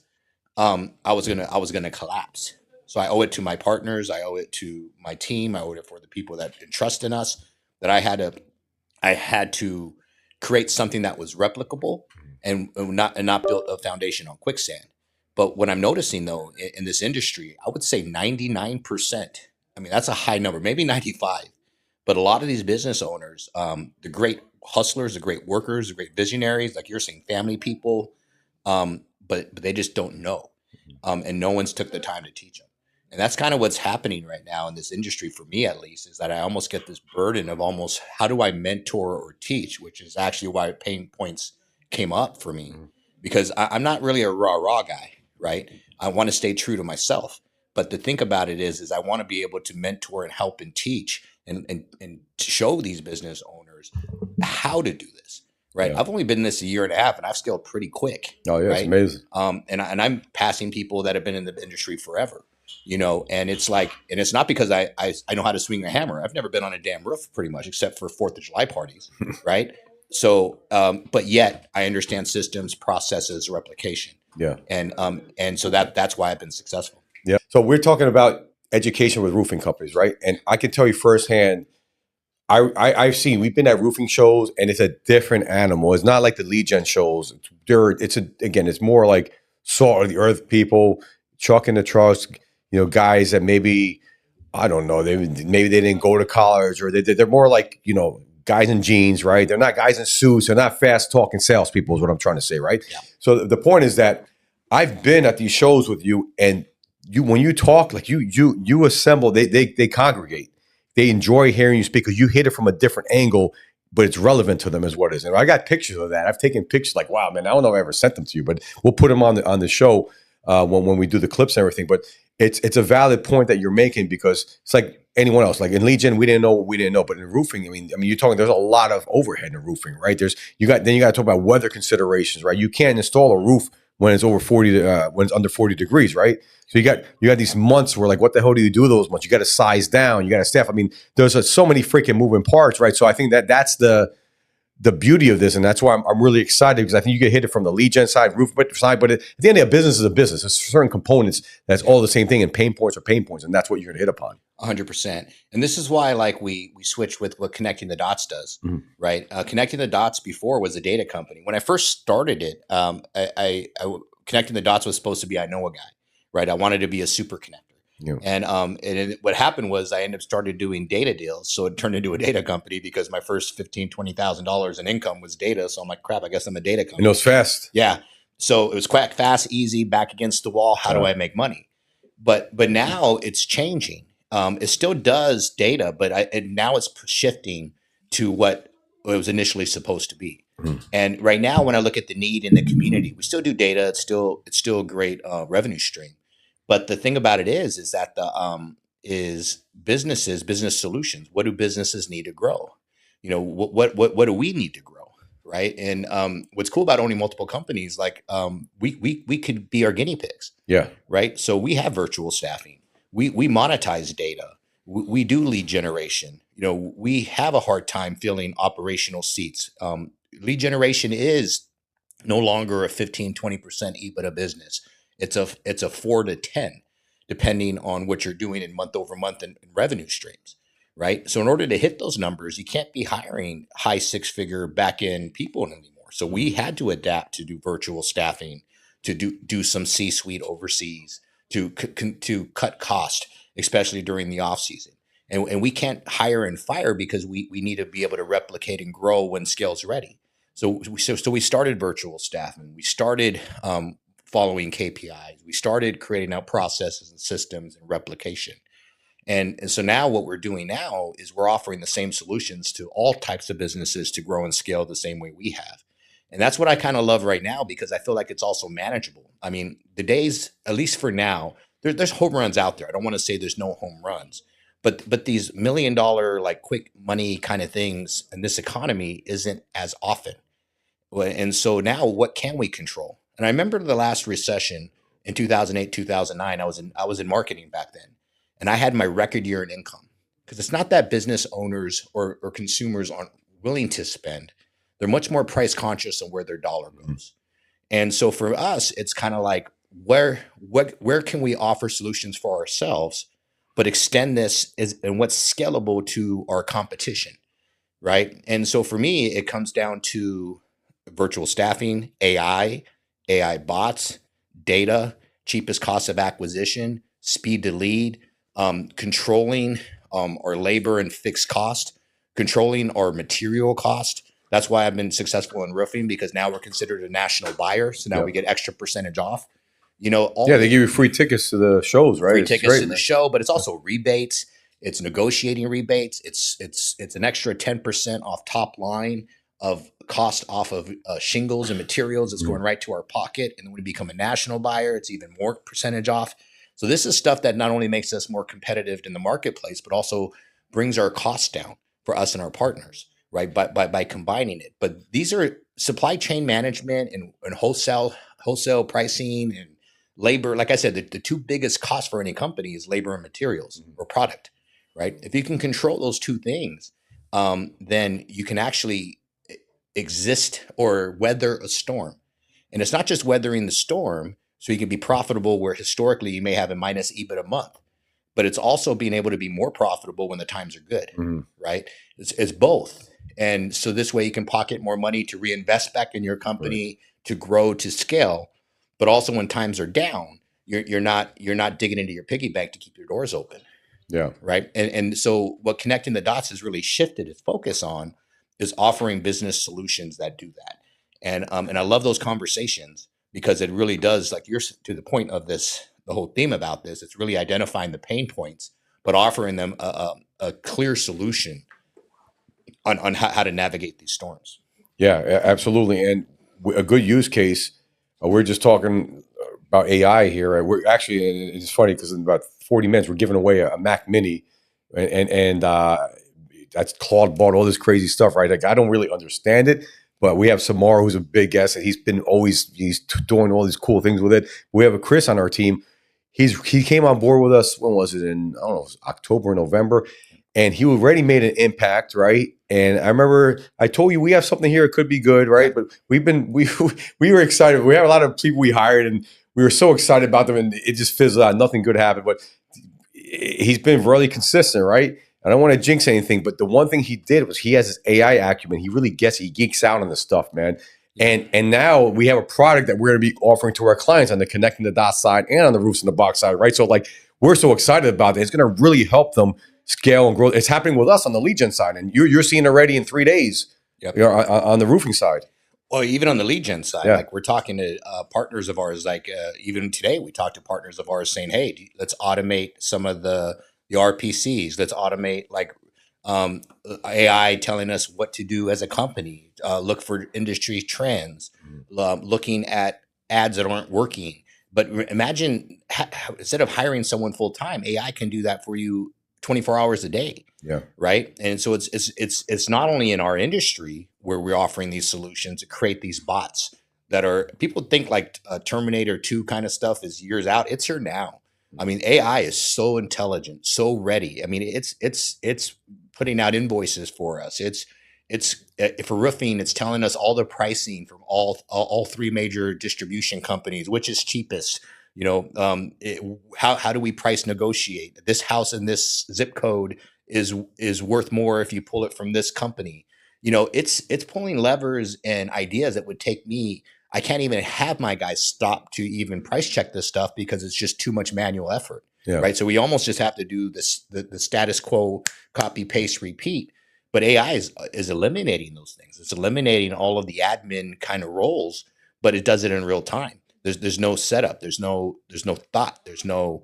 I was gonna collapse. So I owe it to my partners. I owe it to my team. I owe it for the people that entrust in us. That I had to create something that was replicable and not build a foundation on quicksand. But what I'm noticing though in this industry, I would say 99%. I mean, that's a high number, maybe 95. But a lot of these business owners, the great hustlers, the great workers, the great visionaries, like you're saying, family people, but they just don't know, and no one's took the time to teach them. And that's kind of what's happening right now in this industry, for me at least, is that I almost get this burden of almost how do I mentor or teach, which is actually why pain points came up for me, because I'm not really a rah guy, right? I want to stay true to myself. But the think about it is I want to be able to mentor and help and teach and to show these business owners how to do this. Right. Yeah. I've only been in this a year and a half, and I've scaled pretty quick. Oh yeah, right? It's amazing. And I'm passing people that have been in the industry forever. And it's like, and it's not because I know how to swing a hammer. I've never been on a damn roof pretty much, except for 4th of July parties, right? So, but yet I understand systems, processes, replication. Yeah. And so that's why I've been successful. Yeah. So we're talking about education with roofing companies, right? And I can tell you firsthand, I've seen, we've been at roofing shows and it's a different animal. It's not like the lead gen shows. It's more like salt of the earth people, trucking the trucks, guys that maybe, I don't know, maybe they didn't go to college, or they're more like, guys in jeans, right? They're not guys in suits. They're not fast talking salespeople is what I'm trying to say, right? Yeah. So the point is that I've been at these shows with you, and when you talk, like you assemble, they congregate. They enjoy hearing you speak because you hit it from a different angle, but it's relevant to them is what it is. And I got pictures of that. I've taken pictures like, wow, man, I don't know if I ever sent them to you, but we'll put them on the show when we do the clips and everything. But it's a valid point that you're making, because it's like anyone else. Like in lead gen, we didn't know what we didn't know. But in roofing, I mean, you're talking, there's a lot of overhead in roofing, right? You got to talk about weather considerations, right? You can't install a roof when it's over 40 when it's under 40 degrees, right? So you got these months where, like, what the hell do you do those months? You got to size down, you got to staff. I mean, there's so many freaking moving parts, right? So I think that's the beauty of this, and that's why I'm really excited, because I think you get hit it from the lead gen side, roof side, but at the end of the day, business is a business. There's certain components that's all the same thing, and pain points are pain points, and that's what you're going to hit upon. 100%. And this is why, like, we switched with what Connecting the Dots does, right? Connecting the Dots before was a data company. When I first started it, I Connecting the Dots was supposed to be I know a guy, right? I wanted to be a super connector. Yeah. And what happened was I ended up started doing data deals. So it turned into a data company because my first $15,000-$20,000 in income was data. So I'm like, crap, I guess I'm a data company. And it was fast. Yeah. So it was quick, fast, easy, back against the wall. How do I make money? But now it's changing. It still does data, but now it's shifting to what it was initially supposed to be. Mhm. And right now, when I look at the need in the community, we still do data. It's still a great revenue stream. But the thing about it is that the is business solutions. What do businesses need to grow? What do we need to grow? Right. And what's cool about owning multiple companies, like we could be our guinea pigs, Yeah. right? So we have virtual staffing. We monetize data. We do lead generation. We have a hard time filling operational seats. Lead generation is no longer a 15-20% EBITDA business. It's a 4 to 10, depending on what you're doing in month over month in revenue streams, right? So in order to hit those numbers, you can't be hiring high 6-figure back end people anymore. So we had to adapt to do virtual staffing, to do some C-suite overseas, to cut cost, especially during the off season. And we can't hire and fire because we need to be able to replicate and grow when scale's ready. So we started virtual staffing. We started following KPIs. We started creating out processes and systems and replication. And so now what we're doing now is we're offering the same solutions to all types of businesses to grow and scale the same way we have. And that's what I kind of love right now, because I feel like it's also manageable. I mean, the days, at least for now, there's home runs out there. I don't want to say there's no home runs, but these $1 million like quick money kind of things in this economy isn't as often. And so now what can we control? And I remember the last recession in 2008, 2009, I was in marketing back then, and I had my record year in income, because it's not that business owners or consumers aren't willing to spend. They're much more price conscious on where their dollar goes. And so for us, it's kind of like, where can we offer solutions for ourselves, but extend this and what's scalable to our competition, right? And so for me, it comes down to virtual staffing, AI bots, data, cheapest cost of acquisition, speed to lead, controlling our labor and fixed cost, controlling our material cost. That's why I've been successful in roofing, because now we're considered a national buyer. So now Yeah. we get extra percentage off. Yeah, they give you free tickets to the shows, right? Free It's tickets great, to the man. show, but it's also rebates. It's negotiating rebates. It's an extra 10% off top line of cost off of shingles and materials. It's going right to our pocket. And then when we become a national buyer, it's even more percentage off. So this is stuff that not only makes us more competitive in the marketplace, but also brings our costs down for us and our partners, right? By combining it. But these are supply chain management and wholesale pricing and labor. Like I said, the two biggest costs for any company is labor and materials or product, right? If you can control those two things, then you can actually exist or weather a storm. And it's not just weathering the storm so you can be profitable where historically you may have a minus EBIT a month, but it's also being able to be more profitable when the times are good, Mhm. right? It's both. And so this way you can pocket more money to reinvest back in your Right. company, to grow, to scale. But also when times are down, you're not digging into your piggy bank to keep your doors open, Yeah. right? And so what connecting the dots has really shifted its focus on is offering business solutions that do that. And I love those conversations, because it really does, like you're to the point of this, the whole theme about this, it's really identifying the pain points, but offering them a clear solution on how to navigate these storms. Yeah, absolutely. And a good use case, we're just talking about AI here. We're actually, and it's funny because in about 40 minutes, we're giving away a Mac Mini, and that's Claude bought all this crazy stuff, right? Like I don't really understand it, but we have Samar, who's a big guest, and he's doing all these cool things with it. We have a Chris on our team. He came on board with us. When was it? In, I don't know, it was October, November, and he already made an impact, right? And I remember I told you we have something here. It could be good, right? But we we were excited. We have a lot of people we hired, and we were so excited about them, and it just fizzled out. Nothing good happened. But he's been really consistent, right? I don't want to jinx anything, but the one thing he did was he has his AI acumen. He really gets it. He geeks out on this stuff, man. And now we have a product that we're going to be offering to our clients on the connecting the dot side and on the roofs and the box side, right? So like we're so excited about it. It's going to really help them scale and grow. It's happening with us on the lead gen side, and you're seeing already in 3 days. Yep. On the roofing side. Well, even on the lead gen side, Yeah. like we're talking to partners of ours, like even today we talked to partners of ours saying, hey, let's automate some of the the RPCs. Let's automate like um, AI telling us what to do as a company. Look for industry trends. Looking at ads that aren't working. But imagine instead of hiring someone full time, AI can do that for you 24 hours a day. Yeah. Right. And so it's not only in our industry where we're offering these solutions to create these bots that are people think like Terminator 2 kind of stuff is years out. It's here now. I mean, AI is so intelligent, so ready. I mean, it's putting out invoices for us. It's for roofing, it's telling us all the pricing from all three major distribution companies, which is cheapest. How do we price negotiate? This house in this zip code is worth more if you pull it from this company. It's pulling levers and ideas that would take me. I can't even have my guys stop to even price check this stuff because it's just too much manual effort. Yeah. Right. So we almost just have to do this, the status quo, copy, paste, repeat. But AI is eliminating those things. It's eliminating all of the admin kind of roles, but it does it in real time. There's no setup. There's no thought. There's no,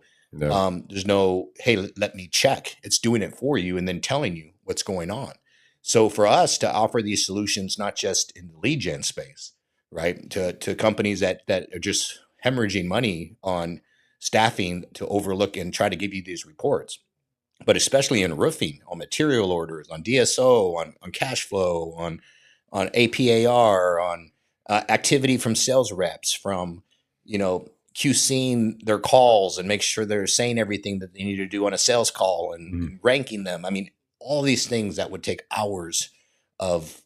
hey, let me check. It's doing it for you and then telling you what's going on. So for us to offer these solutions, not just in the lead gen space, right, to companies that are just hemorrhaging money on staffing to overlook and try to give you these reports, but especially in roofing, on material orders, on DSO, on cash flow, on APAR, on activity from sales reps, from QCing their calls and make sure they're saying everything that they need to do on a sales call and ranking them. I mean, all these things that would take hours of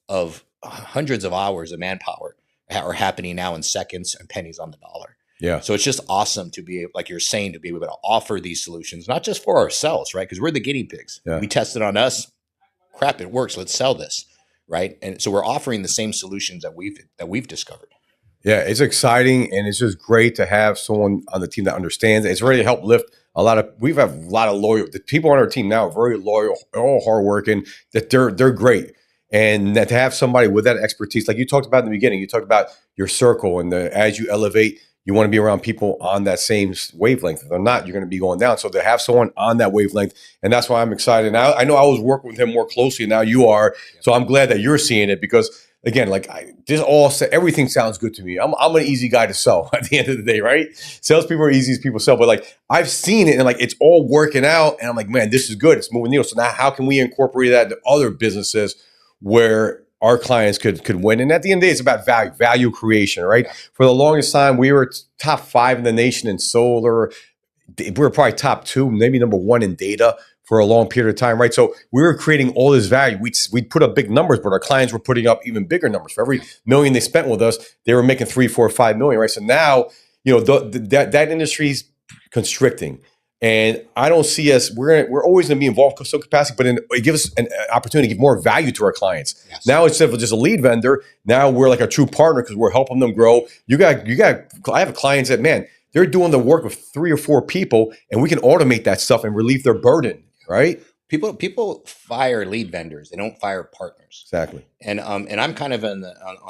hundreds of hours of manpower are happening now in seconds and pennies on the dollar. Yeah. So it's just awesome to be, like you're saying, to be able to offer these solutions, not just for ourselves, right? Because we're the guinea pigs. Yeah. We test it on us. Crap, it works. Let's sell this, right? And so we're offering the same solutions that we've discovered. Yeah, it's exciting, and it's just great to have someone on the team that understands. It's really helped lift a lot of. We have a lot of loyal. The people on our team now are very loyal, all hardworking. That they're great, and that to have somebody with that expertise, like you talked about in the beginning, you talked about your circle, and as you elevate, you want to be around people on that same wavelength. If they're not, you're going to be going down. So to have someone on that wavelength, and that's why I'm excited. Now I know I was working with him more closely, and now you are. So I'm glad that you're seeing it because. Again, everything sounds good to me. I'm an easy guy to sell at the end of the day, right? Salespeople are easy as people sell, but like I've seen it and like it's all working out, and I'm like, man, this is good. It's moving needle. So now, how can we incorporate that into other businesses where our clients could win? And at the end of the day, it's about value creation, right? For the longest time, we were top 5 in the nation in solar. We were probably top 2, maybe number 1 in data. For a long period of time, right? So we were creating all this value. We'd put up big numbers, but our clients were putting up even bigger numbers. For every million they spent with us, they were making 3, 4, 5 million, right? So now, that industry's constricting, and I don't see us. We're always going to be involved in some capacity, but it gives us an opportunity to give more value to our clients. Yes. Now instead of just a lead vendor, now we're like a true partner because we're helping them grow. I have clients that they're doing the work of 3 or 4 people, and we can automate that stuff and relieve their burden. Right? People fire lead vendors. They don't fire partners. Exactly. And I'm kind of on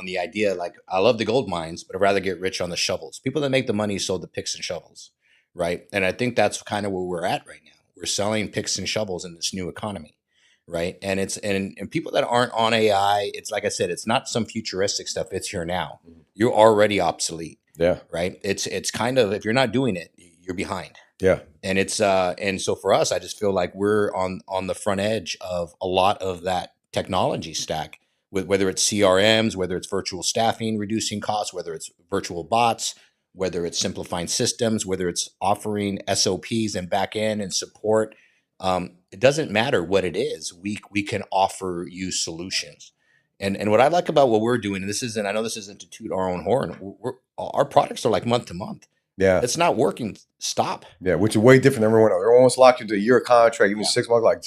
the idea, like, I love the gold mines, but I'd rather get rich on the shovels. People that make the money sold the picks and shovels, right? And I think that's kind of where we're at right now. We're selling picks and shovels in this new economy, right? And it's and people that aren't on AI, it's like I said, it's not some futuristic stuff. It's here now. You're already obsolete. Yeah. Right. It's kind of, if you're not doing it, you're behind. Yeah. And and so for us, I just feel like we're on the front edge of a lot of that technology stack, with whether it's CRMs, whether it's virtual staffing, reducing costs, whether it's virtual bots, whether it's simplifying systems, whether it's offering SOPs and back end and support. It doesn't matter what it is. We can offer you solutions. And what I like about what we're doing, and I know this isn't to toot our own horn, our products are like month to month. Yeah. It's not working. Stop. Yeah, which is way different than everyone else. Everyone's locked into a year contract, even 6 months. Like,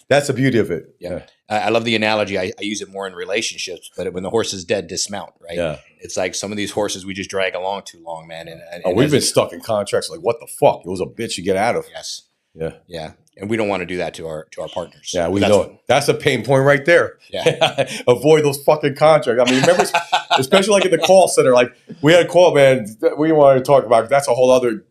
that's the beauty of it. Yeah. I love the analogy. I use it more in relationships, but when the horse is dead, dismount, right? Yeah. It's like some of these horses we just drag along too long, man. And we've been stuck in contracts like, what the fuck? It was a bitch to get out of. Yes. Yeah. Yeah. And we don't want to do that to our partners. Yeah, we know it. That's a pain point right there. Yeah. Avoid those fucking contracts. I mean, remember, especially like in the call center, like we had a call, man, we wanted to talk about, that's a whole other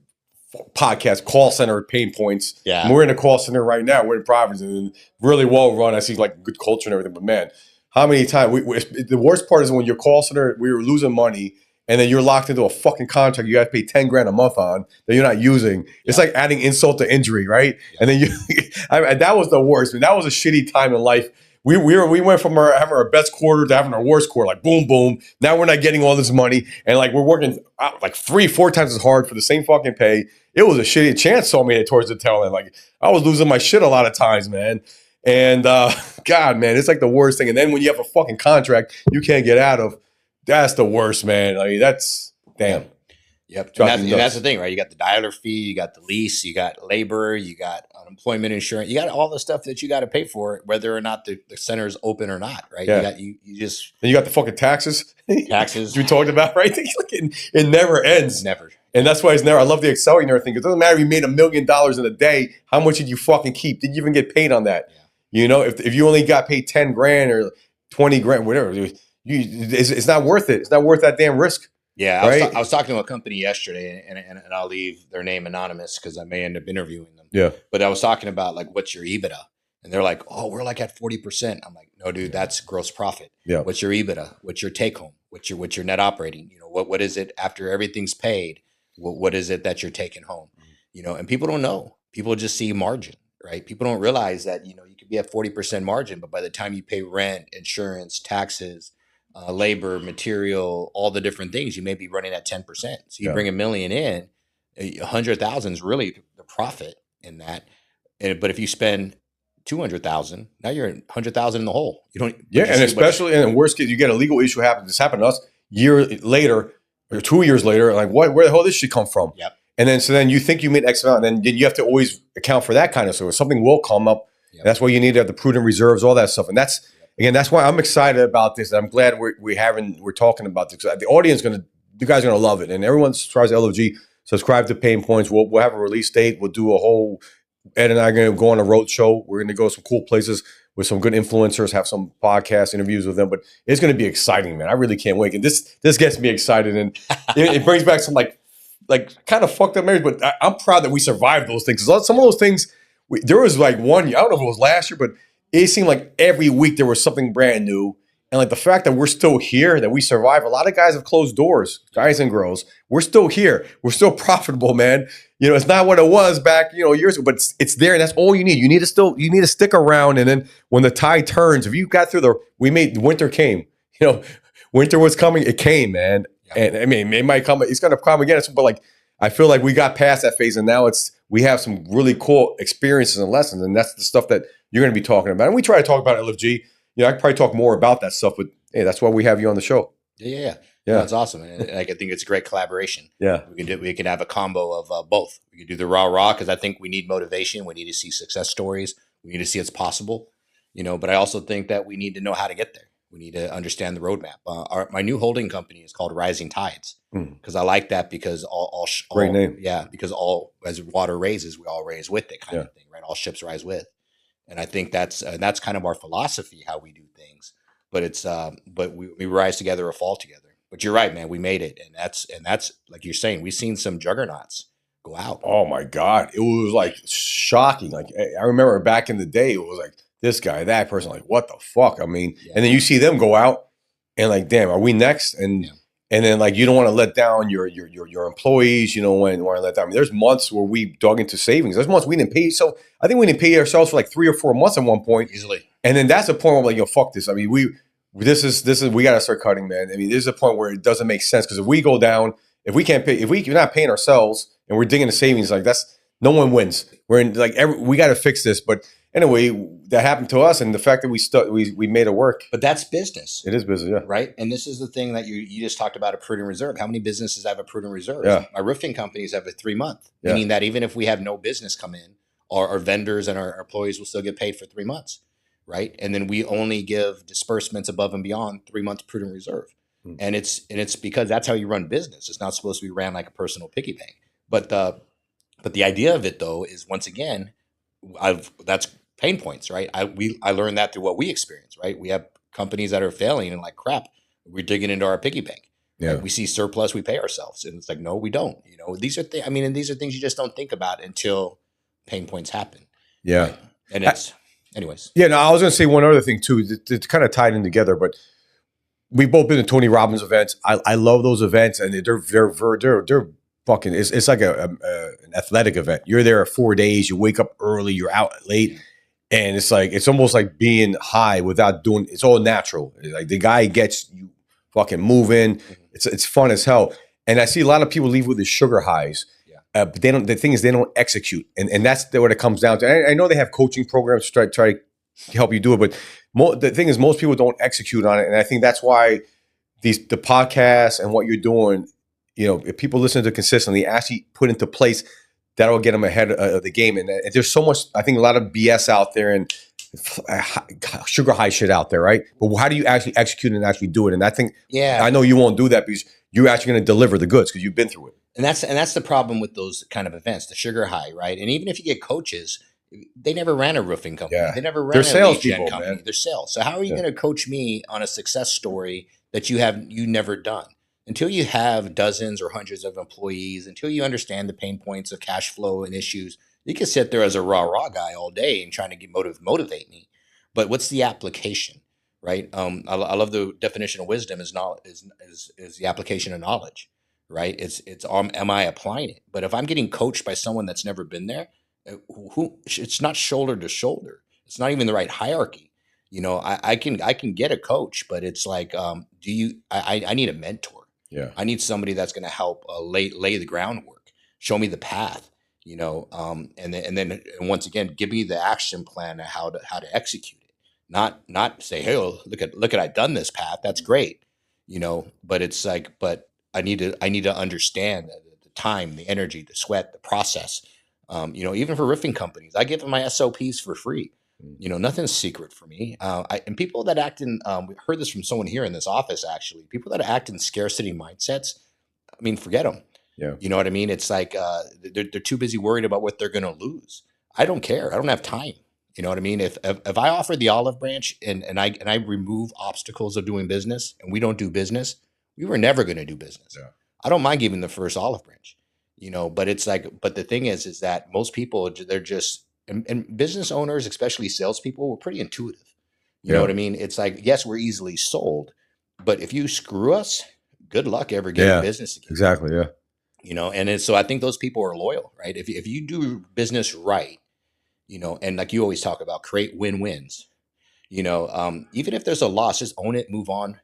podcast, call center pain points. Yeah. And we're in a call center right now. We're in Providence and really well run. I see like good culture and everything. But man, how many times the worst part is when your call center, we were losing money and then you're locked into a fucking contract you got to pay 10 grand a month on that you're not using. It's like adding insult to injury, right? Yeah. And then that was the worst. That was a shitty time in life. We went from having our best quarter to having our worst quarter, like boom, boom. Now we're not getting all this money. And like we're working like 3-4 times as hard for the same fucking pay. It was a shitty chance saw me towards the tail end. Like I was losing my shit a lot of times, man. And God, man, it's like the worst thing. And then when you have a fucking contract you can't get out of, that's the worst, man. I mean, that's damn. Yep. And that's the thing, right? You got the dialer fee, you got the lease, you got labor, you got unemployment insurance, you got all the stuff that you got to pay for, whether or not the center is open or not, right? Yeah. You just. And you got the fucking taxes. Taxes. we talked about, right? It never ends. Never. And that's why it's never. I love the accelerator thing. It doesn't matter if you made $1 million in a day. How much did you fucking keep? Did you even get paid on that? Yeah. You know, if you only got paid 10 grand or 20 grand, whatever, it's not worth it. It's not worth that damn risk. Yeah, right? I was talking to a company yesterday, and I'll leave their name anonymous because I may end up interviewing them. Yeah. But I was talking about like, what's your EBITDA? And they're like, oh, we're like at 40%. I'm like, no, dude, that's gross profit. Yeah. What's your EBITDA? What's your take home? What's your net operating? You know, what is it after everything's paid? What is it that you're taking home? You know, and people don't know. People just see margin, right? People don't realize that, you know, you could be at 40% margin, but by the time you pay rent, insurance, taxes, labor, material, all the different things, you may be running at 10%. So you bring $1 million in, 100,000 is really the profit in that. But if you spend 200,000, now you're 100,000 in the hole. You don't. Yeah, and especially in the worst case, you get a legal issue happen. This happened to us year later or 2 years later. Like, where the hell did this shit come from? Yep. And then you think you made X amount, and then you have to always account for that kind of stuff. Something will come up. Yep. And that's why you need to have the prudent reserves, all that stuff. And that's why I'm excited about this. And I'm glad we're talking about this. The audience you guys are gonna love it. And everyone subscribes to LFG, subscribe to Pain Points. We'll have a release date. We'll do a whole. Ed and I are going to go on a road show. We're going to go to some cool places with some good influencers, have some podcast interviews with them. But it's going to be exciting, man. I really can't wait. And this gets me excited, and it brings back some like kind of fucked up memories. But I'm proud that we survived those things. Some of those things, there was like one year, I don't know if it was last year, but it seemed like every week there was something brand new. And like the fact that we're still here, that we survive. A lot of guys have closed doors, guys and girls. We're still here. We're still profitable, man. You know, it's not what it was back, years ago, but it's there, and that's all you need. You need to stick around, and then when the tide turns, if you got through winter came. Winter was coming. It came, man. Yeah. And I mean, it might come. It's gonna come again. But like, I feel like we got past that phase, and now we have some really cool experiences and lessons, and that's the stuff that you're gonna be talking about. And we try to talk about LFG. I could probably talk more about that stuff, but hey, that's why we have you on the show. Yeah. That's awesome. And I think it's a great collaboration. Yeah. We can have a combo of both. We can do the raw because I think we need motivation. We need to see success stories. We need to see it's possible, but I also think that we need to know how to get there. We need to understand the roadmap. My new holding company is called Rising Tides because I like that because great name. Yeah. Because as water raises, we all raise with it kind of thing, right? All ships rise with. And I think that's kind of our philosophy, how we do things. But we rise together or fall together. But you're right, man. We made it, and that's like you're saying. We've seen some juggernauts go out. Oh my God, it was like shocking. Like I remember back in the day, it was like this guy, that person. Like what the fuck? I mean, and then you see them go out, and like, damn, are we next? And then like you don't want to let down your employees. You don't want to let down. I mean, there's months where we dug into savings. There's months we didn't pay. So I think we didn't pay ourselves for like 3 or 4 months at one point easily. And then that's the point where I'm like, fuck this. I mean, we got to start cutting, man. I mean, there's a point where it doesn't make sense because if we go down, if we're not paying ourselves and we're digging the savings, like no one wins. We're in like we got to fix this. But anyway, that happened to us, and the fact that we made it work. But that's business. It is business, yeah. Right, and this is the thing that you just talked about, a prudent reserve. How many businesses have a prudent reserve? Yeah. My roofing companies have a 3-month, meaning that even if we have no business come in, our vendors and our employees will still get paid for 3 months. Right. And then we only give disbursements above and beyond 3 months prudent reserve. And it's because that's how you run business. It's not supposed to be ran like a personal piggy bank. But the idea of it, though, is once again, that's pain points. Right. I learned that through what we experience. Right. We have companies that are failing and like crap. We're digging into our piggy bank. Yeah. Right? We see surplus, we pay ourselves, and it's like, no, we don't. These are things. I mean, and these are things you just don't think about until pain points happen. Yeah. Right? And I- it's, anyways. yeah. No, I was going to say one other thing too. It's kind of tied in together, but we've both been to Tony Robbins events. I love those events, and they're fucking. It's like an athletic event. You're there 4 days. You wake up early. You're out late, and it's almost like being high without doing. It's all natural. Like the guy gets you fucking moving. It's fun as hell. And I see a lot of people leave with the sugar highs. But they don't. The thing is, they don't execute, and that's what it comes down to. I know they have coaching programs to try to help you do it, but the thing is, most people don't execute on it, and I think that's why the podcast and what you're doing, if people listen to consistently, actually put into place, that'll get them ahead of the game. And there's so much, I think, a lot of BS out there and sugar high shit out there, right? But how do you actually execute and actually do it? And I think, I know you won't do that because you're actually going to deliver the goods because you've been through it. And that's the problem with those kind of events, the sugar high, right? And even if you get coaches, they never ran a roofing company. Yeah. They never ran They're a sales lead gen people, company. man. They're sales. So how are you going to coach me on a success story that you never done? Until you have dozens or hundreds of employees, until you understand the pain points of cash flow and issues, you can sit there as a rah guy all day and trying to motivate me. But what's the application, right? I love the definition of wisdom is knowledge is the application of knowledge. Right? It's am I applying it? But if I'm getting coached by someone that's never been there, it's not shoulder to shoulder. It's not even the right hierarchy. I can get a coach, but it's like, I need a mentor. Yeah. I need somebody that's going to help lay the groundwork, show me the path. And then once again, give me the action plan of how to execute it. Not say, hey, look at I've done this path. That's great. But it's like, but I need to understand the time, the energy, the sweat, the process. Even for roofing companies, I give them my SOPs for free. Nothing's secret for me. And people that act in, we heard this from someone here in this office, actually, people that act in scarcity mindsets, I mean, forget them. Yeah. You know what I mean? It's like, they're too busy worried about what they're going to lose. I don't care. I don't have time. You know what I mean? If I offer the olive branch and I remove obstacles of doing business and we don't do business, we were never going to do business. Yeah. I don't mind giving the first olive branch, but it's like, but the thing is that most people, they're just, and business owners, especially salespeople, we're pretty intuitive. You know what I mean? It's like, yes, we're easily sold, but if you screw us, good luck ever getting business again. Exactly. Yeah. And so I think those people are loyal, right? If you do business right, and like you always talk about, create win-wins, even if there's a loss, just own it, move on,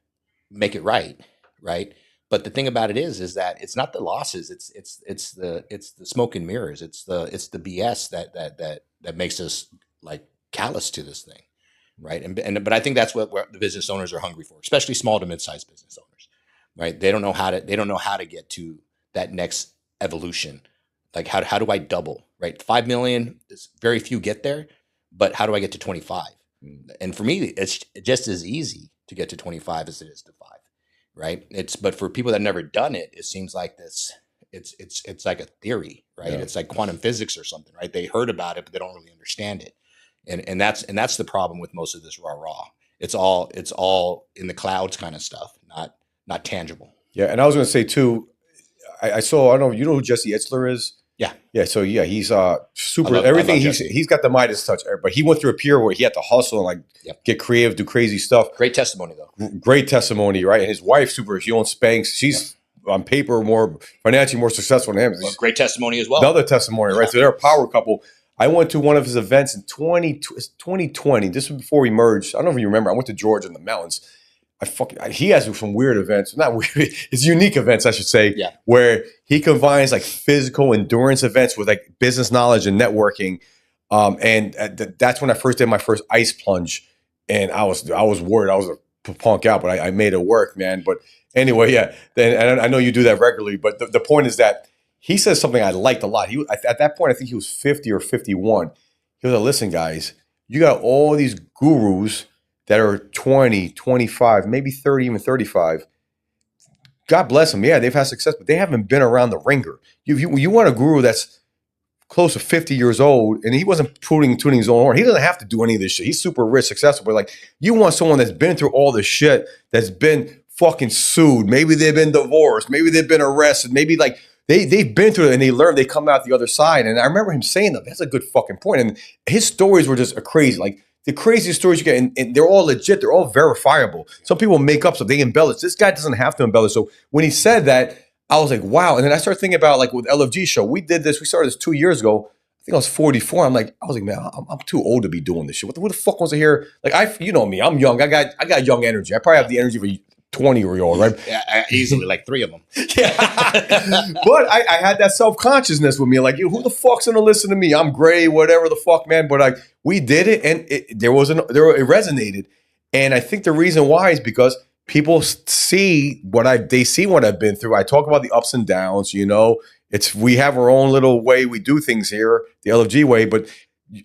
make it right. Right. But the thing about it is that it's not the losses. It's the smoke and mirrors. It's the BS that makes us like callous to this thing. Right. But I think that's what the business owners are hungry for, especially small to mid-sized business owners. Right. They don't know how to get to that next evolution. Like how do I double? Right. 5 million is very few get there. But how do I get to 25? And for me, it's just as easy to get to 25 as it is to 5. Right. But for people that never done it, it seems like this. It's like a theory, right? Yeah. It's like quantum physics or something, right? They heard about it, but they don't really understand it. And that's the problem with most of this rah. It's all in the clouds kind of stuff, not tangible. Yeah. And I was going to say too, I saw, I don't know, you know who Jesse Itzler is? Yeah. Yeah. So yeah, he's super. Everything he's got the Midas touch, but he went through a period where he had to hustle and get creative, do crazy stuff. Great testimony though. Great testimony, right? And his wife, super. She owns Spanx. She's on paper more financially more successful than him. Well, great testimony as well. Another testimony, right? So they're a power couple. I went to one of his events in 2020. This was before he merged. I don't know if you remember. I went to Georgia in the mountains. He has some weird events, not weird, it's unique events, I should say, where he combines like physical endurance events with like business knowledge and networking. And that's when I first did my first ice plunge, and I was worried I was a punk out, but I made it work, man. But anyway, yeah. And I know you do that regularly, but the point is that he says something I liked a lot. At that point, I think he was 50 or 51. He was like, listen, guys, you got all these gurus that are 20, 25, maybe 30, even 35. God bless them. Yeah, they've had success, but they haven't been around the ringer. You want a guru that's close to 50 years old, and he wasn't tuning his own horn. He doesn't have to do any of this shit. He's super rich, successful. But like, you want someone that's been through all this shit, that's been fucking sued. Maybe they've been divorced. Maybe they've been arrested. Maybe like they've been through it and they learn, they come out the other side. And I remember him saying that. That's a good fucking point. And his stories were just crazy. Like the craziest stories you get, and they're all legit. They're all verifiable. Some people make up stuff. They embellish. This guy doesn't have to embellish. So when he said that, I was like, wow. And then I started thinking about like with LFG show, we did this. We started this 2 years ago. I think I was 44. I was like, man, I'm too old to be doing this shit. What the fuck was I here? Like you know me, I'm young. I got young energy. I probably have the energy of a 20-year-old, right? Yeah, easily like 3 of them. Yeah. But I had that self-consciousness with me. Like, who the fuck's gonna listen to me? I'm gray, whatever the fuck, man. But like we did it and it resonated. And I think the reason why is because people see they see what I've been through. I talk about the ups and downs, you know. We have our own little way we do things here, the LFG way. But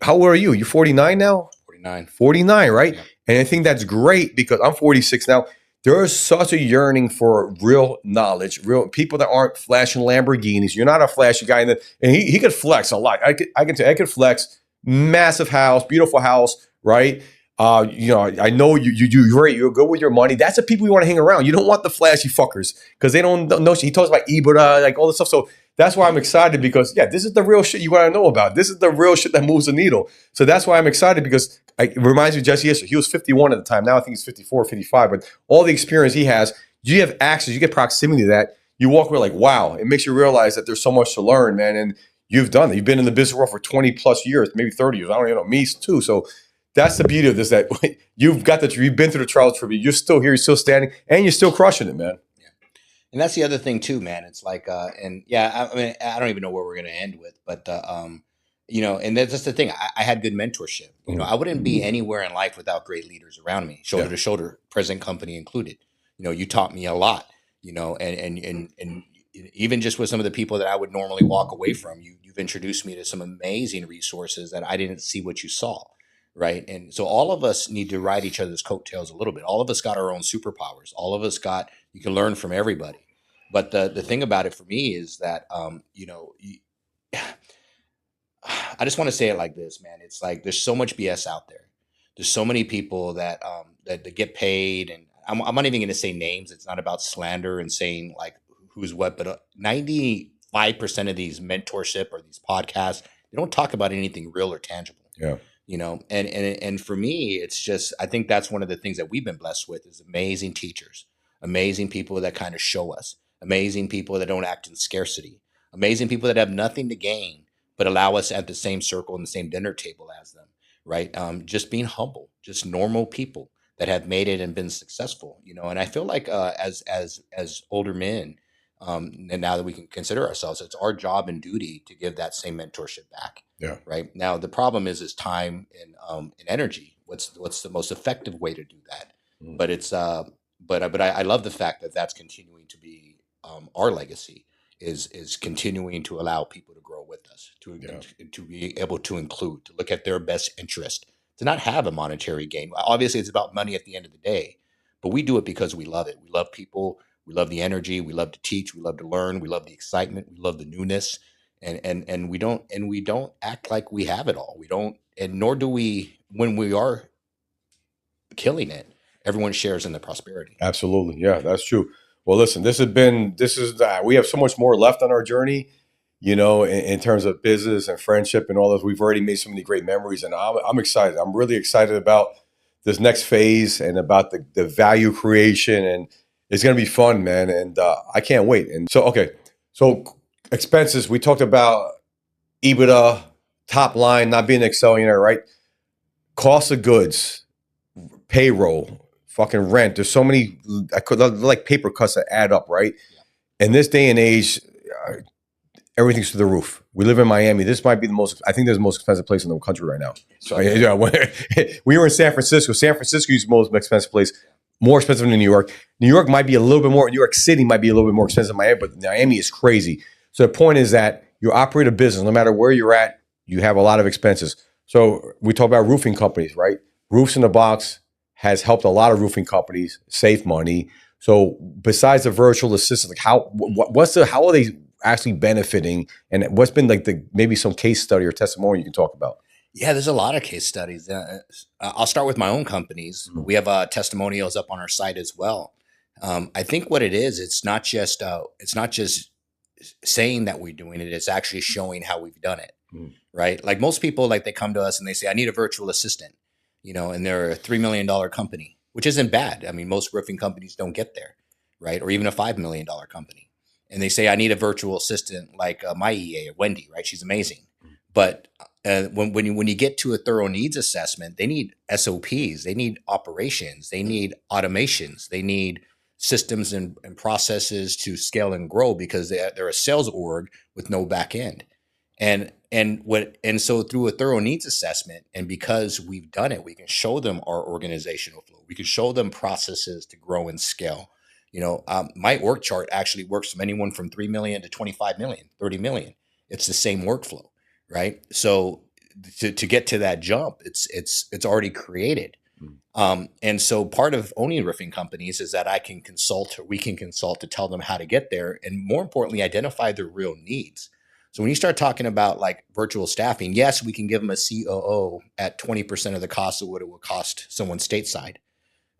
how old are you? You're 49 now? 49. 49, right? Yeah. And I think that's great because I'm 46 now. There is such a yearning for real knowledge, real people that aren't flashing Lamborghinis. You're not a flashy guy, and he could flex a lot. I could flex, massive house, beautiful house, right? You know, I know you're good with your money. That's the people you want to hang around. You don't want the flashy fuckers because they don't know. He talks about EBITDA, like all this stuff. So that's why I'm excited because this is the real shit you want to know about. This is the real shit that moves the needle. So that's why I'm excited because it reminds me of Jesse yesterday. He was 51 at the time. Now I think he's 54, 55. But all the experience he has, you have access, you get proximity to that. You walk away like, wow. It makes you realize that there's so much to learn, man. And you've done it. You've been in the business world for 20 plus years, maybe 30 years. I don't even know, me too. So that's the beauty of this, that you've been through the trials for me. You're still here, you're still standing, and you're still crushing it, man. And that's the other thing too, man. It's like, and yeah, I mean, I don't even know where we're going to end with, but, you know, and that's the thing. I had good mentorship. You know, I wouldn't be anywhere in life without great leaders around me, shoulder to shoulder, present company included. You know, you taught me a lot, you know, and even just with some of the people that I would normally walk away from, you've introduced me to some amazing resources that I didn't see what you saw. Right. And so all of us need to ride each other's coattails a little bit. All of us got our own superpowers. All of us you can learn from everybody. But the thing about it for me is that, you know, I just want to say it like this, man. It's like there's so much BS out there. There's so many people that get paid. And I'm not even going to say names. It's not about slander and saying like who's what. But 95% of these mentorship or these podcasts, they don't talk about anything real or tangible. Yeah. You know, and for me, it's just, I think that's one of the things that we've been blessed with is amazing teachers, amazing people that kind of show us, amazing people that don't act in scarcity, amazing people that have nothing to gain, but allow us at the same circle and the same dinner table as them, right? Just being humble, just normal people that have made it and been successful, you know. And I feel like as older men, and now that we can consider ourselves, it's our job and duty to give that same mentorship back. Yeah. Right. Now the problem is time and energy. What's the most effective way to do that? But it's but I love the fact that that's continuing to be our legacy is continuing to allow people to grow with us, to be able to include, to look at their best interest, to not have a monetary gain. Obviously, it's about money at the end of the day, but we do it because we love it. We love people. We love the energy. We love to teach. We love to learn. We love the excitement. We love the newness. And we don't act like we have it all. We don't, and nor do we when we are killing it. Everyone shares in the prosperity. Absolutely, yeah, that's true. Well, listen, we have so much more left on our journey, you know, in terms of business and friendship and all this. We've already made so many great memories, and I'm excited. I'm really excited about this next phase and about the value creation, and it's gonna be fun, man. And I can't wait. And so expenses, we talked about EBITDA, top line, not being an Excel unit, right? Cost of goods, payroll, fucking rent. There's so many like paper cuts that add up, right? Yeah. In this day and age, everything's through the roof. We live in Miami. This might be I think this is the most expensive place in the country right now. So yeah, we were in San Francisco. San Francisco is the most expensive place. More expensive than New York. New York might be a little bit more. New York City might be a little bit more expensive than Miami, but Miami is crazy. So the point is that you operate a business, no matter where you're at, you have a lot of expenses. So we talk about roofing companies, right? Roofs in the Box has helped a lot of roofing companies save money. So besides the virtual assistants, like how are they actually benefiting, and what's been like maybe some case study or testimony you can talk about? Yeah, there's a lot of case studies. I'll start with my own companies. We have testimonials up on our site as well. I think what it is, it's not just saying that we're doing it. It's actually showing how we've done it, Mm. right? Like most people, like they come to us and they say, "I need a virtual assistant," and they're a $3 million company, which isn't bad. I mean, most roofing companies don't get there, right? Or even a $5 million company, and they say, "I need a virtual assistant like my EA, Wendy, right? She's amazing," but when you get to a thorough needs assessment, they need SOPs, they need operations, they need automations, they need systems and processes to scale and grow because they're a sales org with no back end. And so through a thorough needs assessment, and because we've done it, we can show them our organizational flow. We can show them processes to grow and scale. My org chart actually works from anyone from 3 million to 25 million, 30 million. It's the same workflow, right? So to get to that jump, it's already created. And so part of owning roofing companies is that I can consult, or we can consult to tell them how to get there, and more importantly, identify their real needs. So when you start talking about like virtual staffing, yes, we can give them a COO at 20% of the cost of what it would cost someone stateside,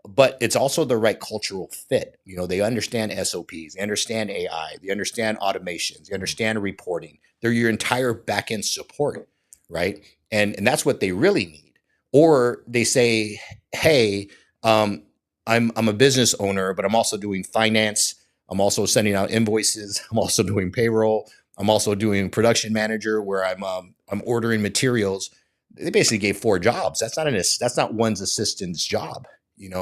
but it's also the right cultural fit. They understand SOPs, they understand AI, they understand automations, they understand reporting. They're your entire back end support, right? And that's what they really need. Or they say, hey, I'm a business owner, but I'm also doing finance. I'm also sending out invoices. I'm also doing payroll. I'm also doing production manager, where I'm ordering materials. They basically gave 4 jobs. That's not one's assistant's job.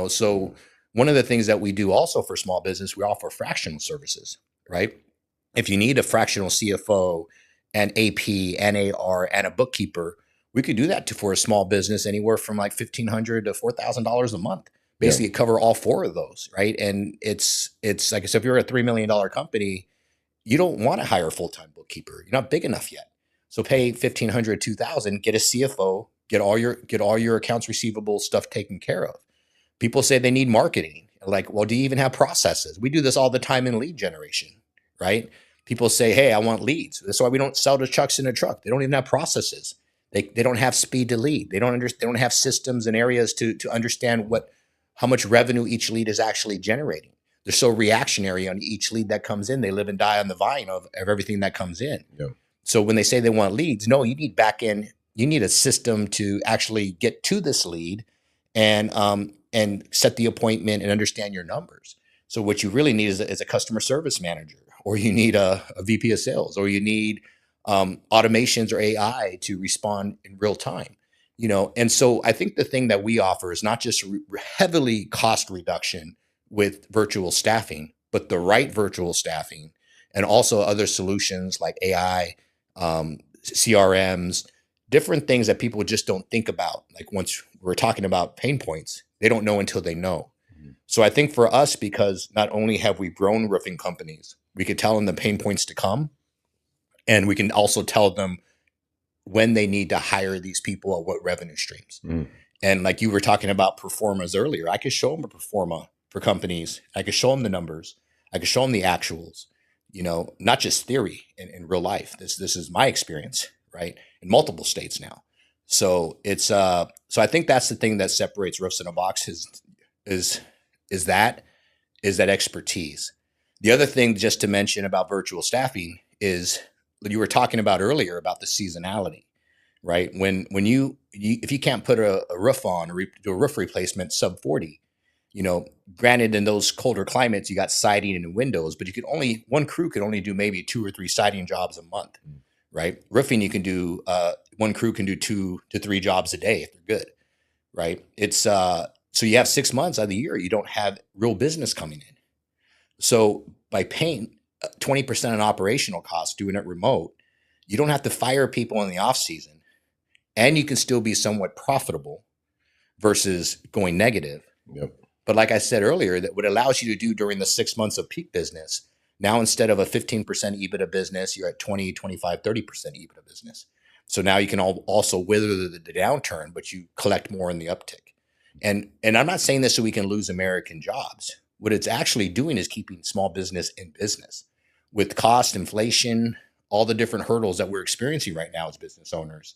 So one of the things that we do also for small business, we offer fractional services, right? If you need a fractional CFO and AP and AR and a bookkeeper, we could do that for a small business anywhere from like $1,500 to $4,000 a month. Basically, cover all 4 of those, right? And it's like I said, if you're a $3 million company, you don't want to hire a full-time bookkeeper. You're not big enough yet. So pay 1,500, 2,000, get a CFO, get all your accounts receivable stuff taken care of. People say they need marketing. Like, well, do you even have processes? We do this all the time in lead generation, right? People say, hey, I want leads. That's why we don't sell to trucks in a truck. They don't even have processes. They don't have speed to lead. They don't have systems and areas to understand how much revenue each lead is actually generating. They're so reactionary on each lead that comes in. They live and die on the vine of everything that comes in. Yeah. So when they say they want leads, no, you need back end. You need a system to actually get to this lead and set the appointment and understand your numbers. So what you really need is a customer service manager, or you need a VP of sales, or you need automations or AI to respond in real time. And so I think the thing that we offer is not just heavily cost reduction with virtual staffing, but the right virtual staffing, and also other solutions like AI, CRMs, different things that people just don't think about. Like once we're talking about pain points, they don't know until they know. So I think for us, because not only have we grown roofing companies, we could tell them the pain points to come, and we can also tell them when they need to hire these people at what revenue streams. And like you were talking about performas earlier, I could show them a performa for companies. I could show them the numbers. I could show them the actuals, not just theory in real life. This is my experience, right? In multiple states now. So so I think that's the thing that separates Roofs in a Box is that expertise. The other thing just to mention about virtual staffing is what you were talking about earlier about the seasonality, right? When you if you can't put a roof on or do a roof replacement sub 40, granted in those colder climates, you got siding and windows, but one crew could only do maybe 2 or 3 siding jobs a month, right? Roofing, you can do, one crew can do 2 to 3 jobs a day if they're good, right? So you have 6 months out of the year, you don't have real business coming in. So by paying 20% on operational costs, doing it remote, you don't have to fire people in the off season, and you can still be somewhat profitable versus going negative. Yep. But like I said earlier, that what allows you to do during the 6 months of peak business, now instead of a 15% EBITDA business, you're at 20, 25, 30% EBITDA business. So now you can also weather the downturn, but you collect more in the uptick. And I'm not saying this so we can lose American jobs. What it's actually doing is keeping small business in business. With cost, inflation, all the different hurdles that we're experiencing right now as business owners,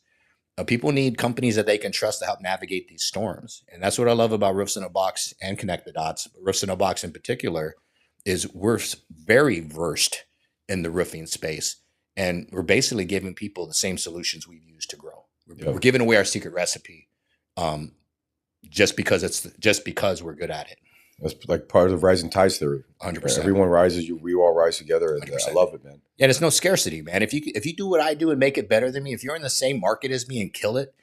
People need companies that they can trust to help navigate these storms. And that's what I love about Roofs in a Box and Connect the Dots. Roofs in a Box in particular is we're very versed in the roofing space. And we're basically giving people the same solutions we've used to grow. We're giving away our secret recipe just because we're good at it. That's like part of rising tides theory. 100%. Everyone rises, we all rise together. And I love it, man. Yeah, there's no scarcity, man. If you do what I do and make it better than me, if you're in the same market as me and kill it,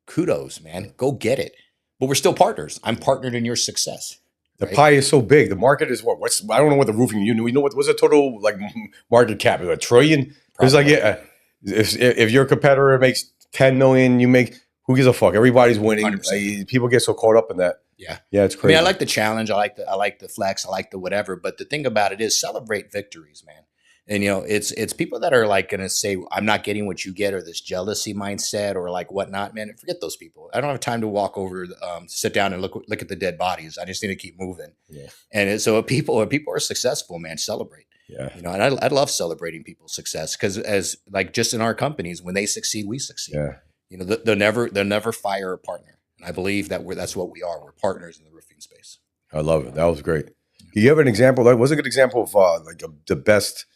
kudos, man. Go get it. But we're still partners. I'm partnered in your success. The pie is so big. The market is I don't know what the roofing, we know what's the total like market cap? Is it $1 trillion? It's like, yeah, if your competitor makes 10 million, you make, who gives a fuck? Everybody's winning. People get so caught up in that. Yeah. Yeah, it's crazy. I mean, I like the challenge. I like the flex. I like the whatever. But the thing about it is celebrate victories, man. And, it's people that are like going to say, I'm not getting what you get, or this jealousy mindset or like whatnot, man. Forget those people. I don't have time to walk over, sit down and look at the dead bodies. I just need to keep moving. Yeah. And so if people are successful, man, celebrate. Yeah. And I love celebrating people's success because as like just in our companies, when they succeed, we succeed. Yeah. They'll never fire a partner. And I believe that that's what we are. We're partners in the roofing space. I love it. That was great. Do you have an example? Like, what's a good example of the best?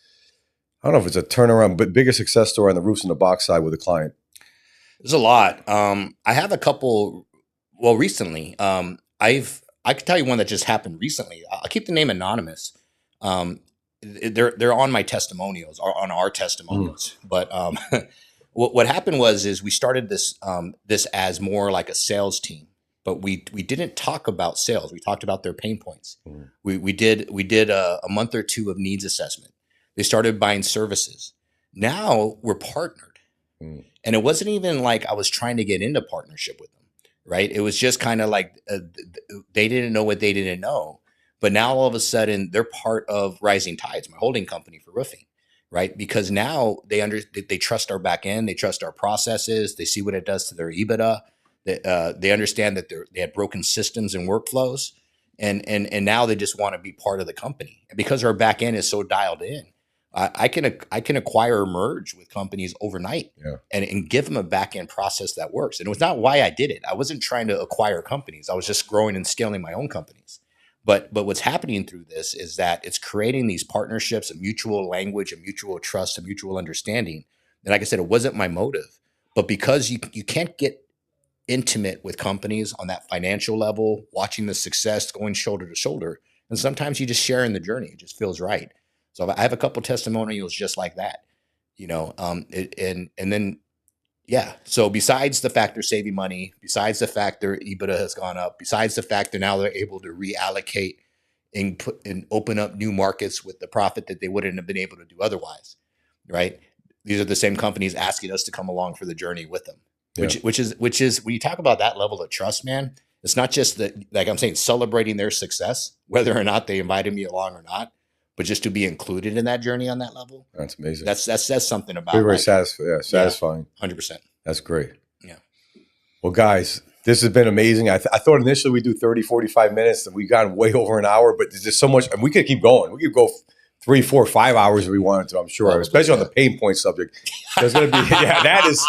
I don't know if it's a turnaround, but bigger success story on the Roofs in a Box side with a client. There's a lot. I have a couple. Well, recently, I could tell you one that just happened recently. I'll keep the name anonymous. They're on my testimonials, or on our testimonials. But what happened is we started this as more like a sales team, but we didn't talk about sales. We talked about their pain points. We did a month or two of needs assessment. They started buying services. Now we're partnered. And it wasn't even like I was trying to get into partnership with them, right? It was just kind of like they didn't know what they didn't know. But now all of a sudden they're part of Rising Tides, my holding company for roofing, right? Because now they trust our back end. They trust our processes. They see what it does to their EBITDA. They understand that they had broken systems and workflows. And now they just want to be part of the company. And because our back end is so dialed in, I can acquire or merge with companies overnight and give them a back end process that works. And it was not why I did it. I wasn't trying to acquire companies. I was just growing and scaling my own companies. But what's happening through this is that it's creating these partnerships, a mutual language, a mutual trust, a mutual understanding. And like I said, it wasn't my motive. But because you can't get intimate with companies on that financial level, watching the success, going shoulder to shoulder, and sometimes you just share in the journey. It just feels right. So I have a couple testimonials just like that, and then, yeah. So besides the fact they're saving money, besides the fact their EBITDA has gone up, besides the fact that now they're able to reallocate and open up new markets with the profit that they wouldn't have been able to do otherwise, right? These are the same companies asking us to come along for the journey with them, which is when you talk about that level of trust, man, it's not just that, like I'm saying, celebrating their success, whether or not they invited me along or not. But just to be included in that journey on that level, that's amazing. That says something about very satisfying. 100%. That's great. Yeah. Well, guys, this has been amazing. I thought initially we'd do 30, 45 minutes, and we've gone way over an hour. But there's just so much, and we could keep going. We could go 3, 4, 5 hours if we wanted to. I'm sure, especially on the pain point subject. There's gonna be that is,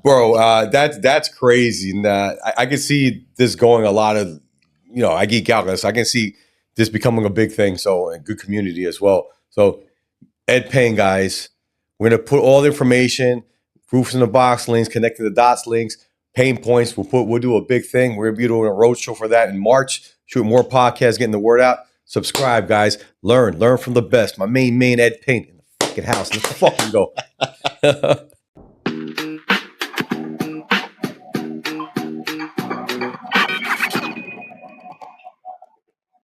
bro. That's crazy. And I can see this going a lot of, I geek out. So I can see this becoming a big thing, so a good community as well. So Ed Payne, guys, we're going to put all the information, Roofs in the Box links, connecting the dots links, pain points. We'll do a big thing. We're going to be doing a roadshow for that in March, shoot more podcasts, getting the word out. Subscribe, guys. Learn from the best. My main Ed Payne in the fucking house. Let's fucking go.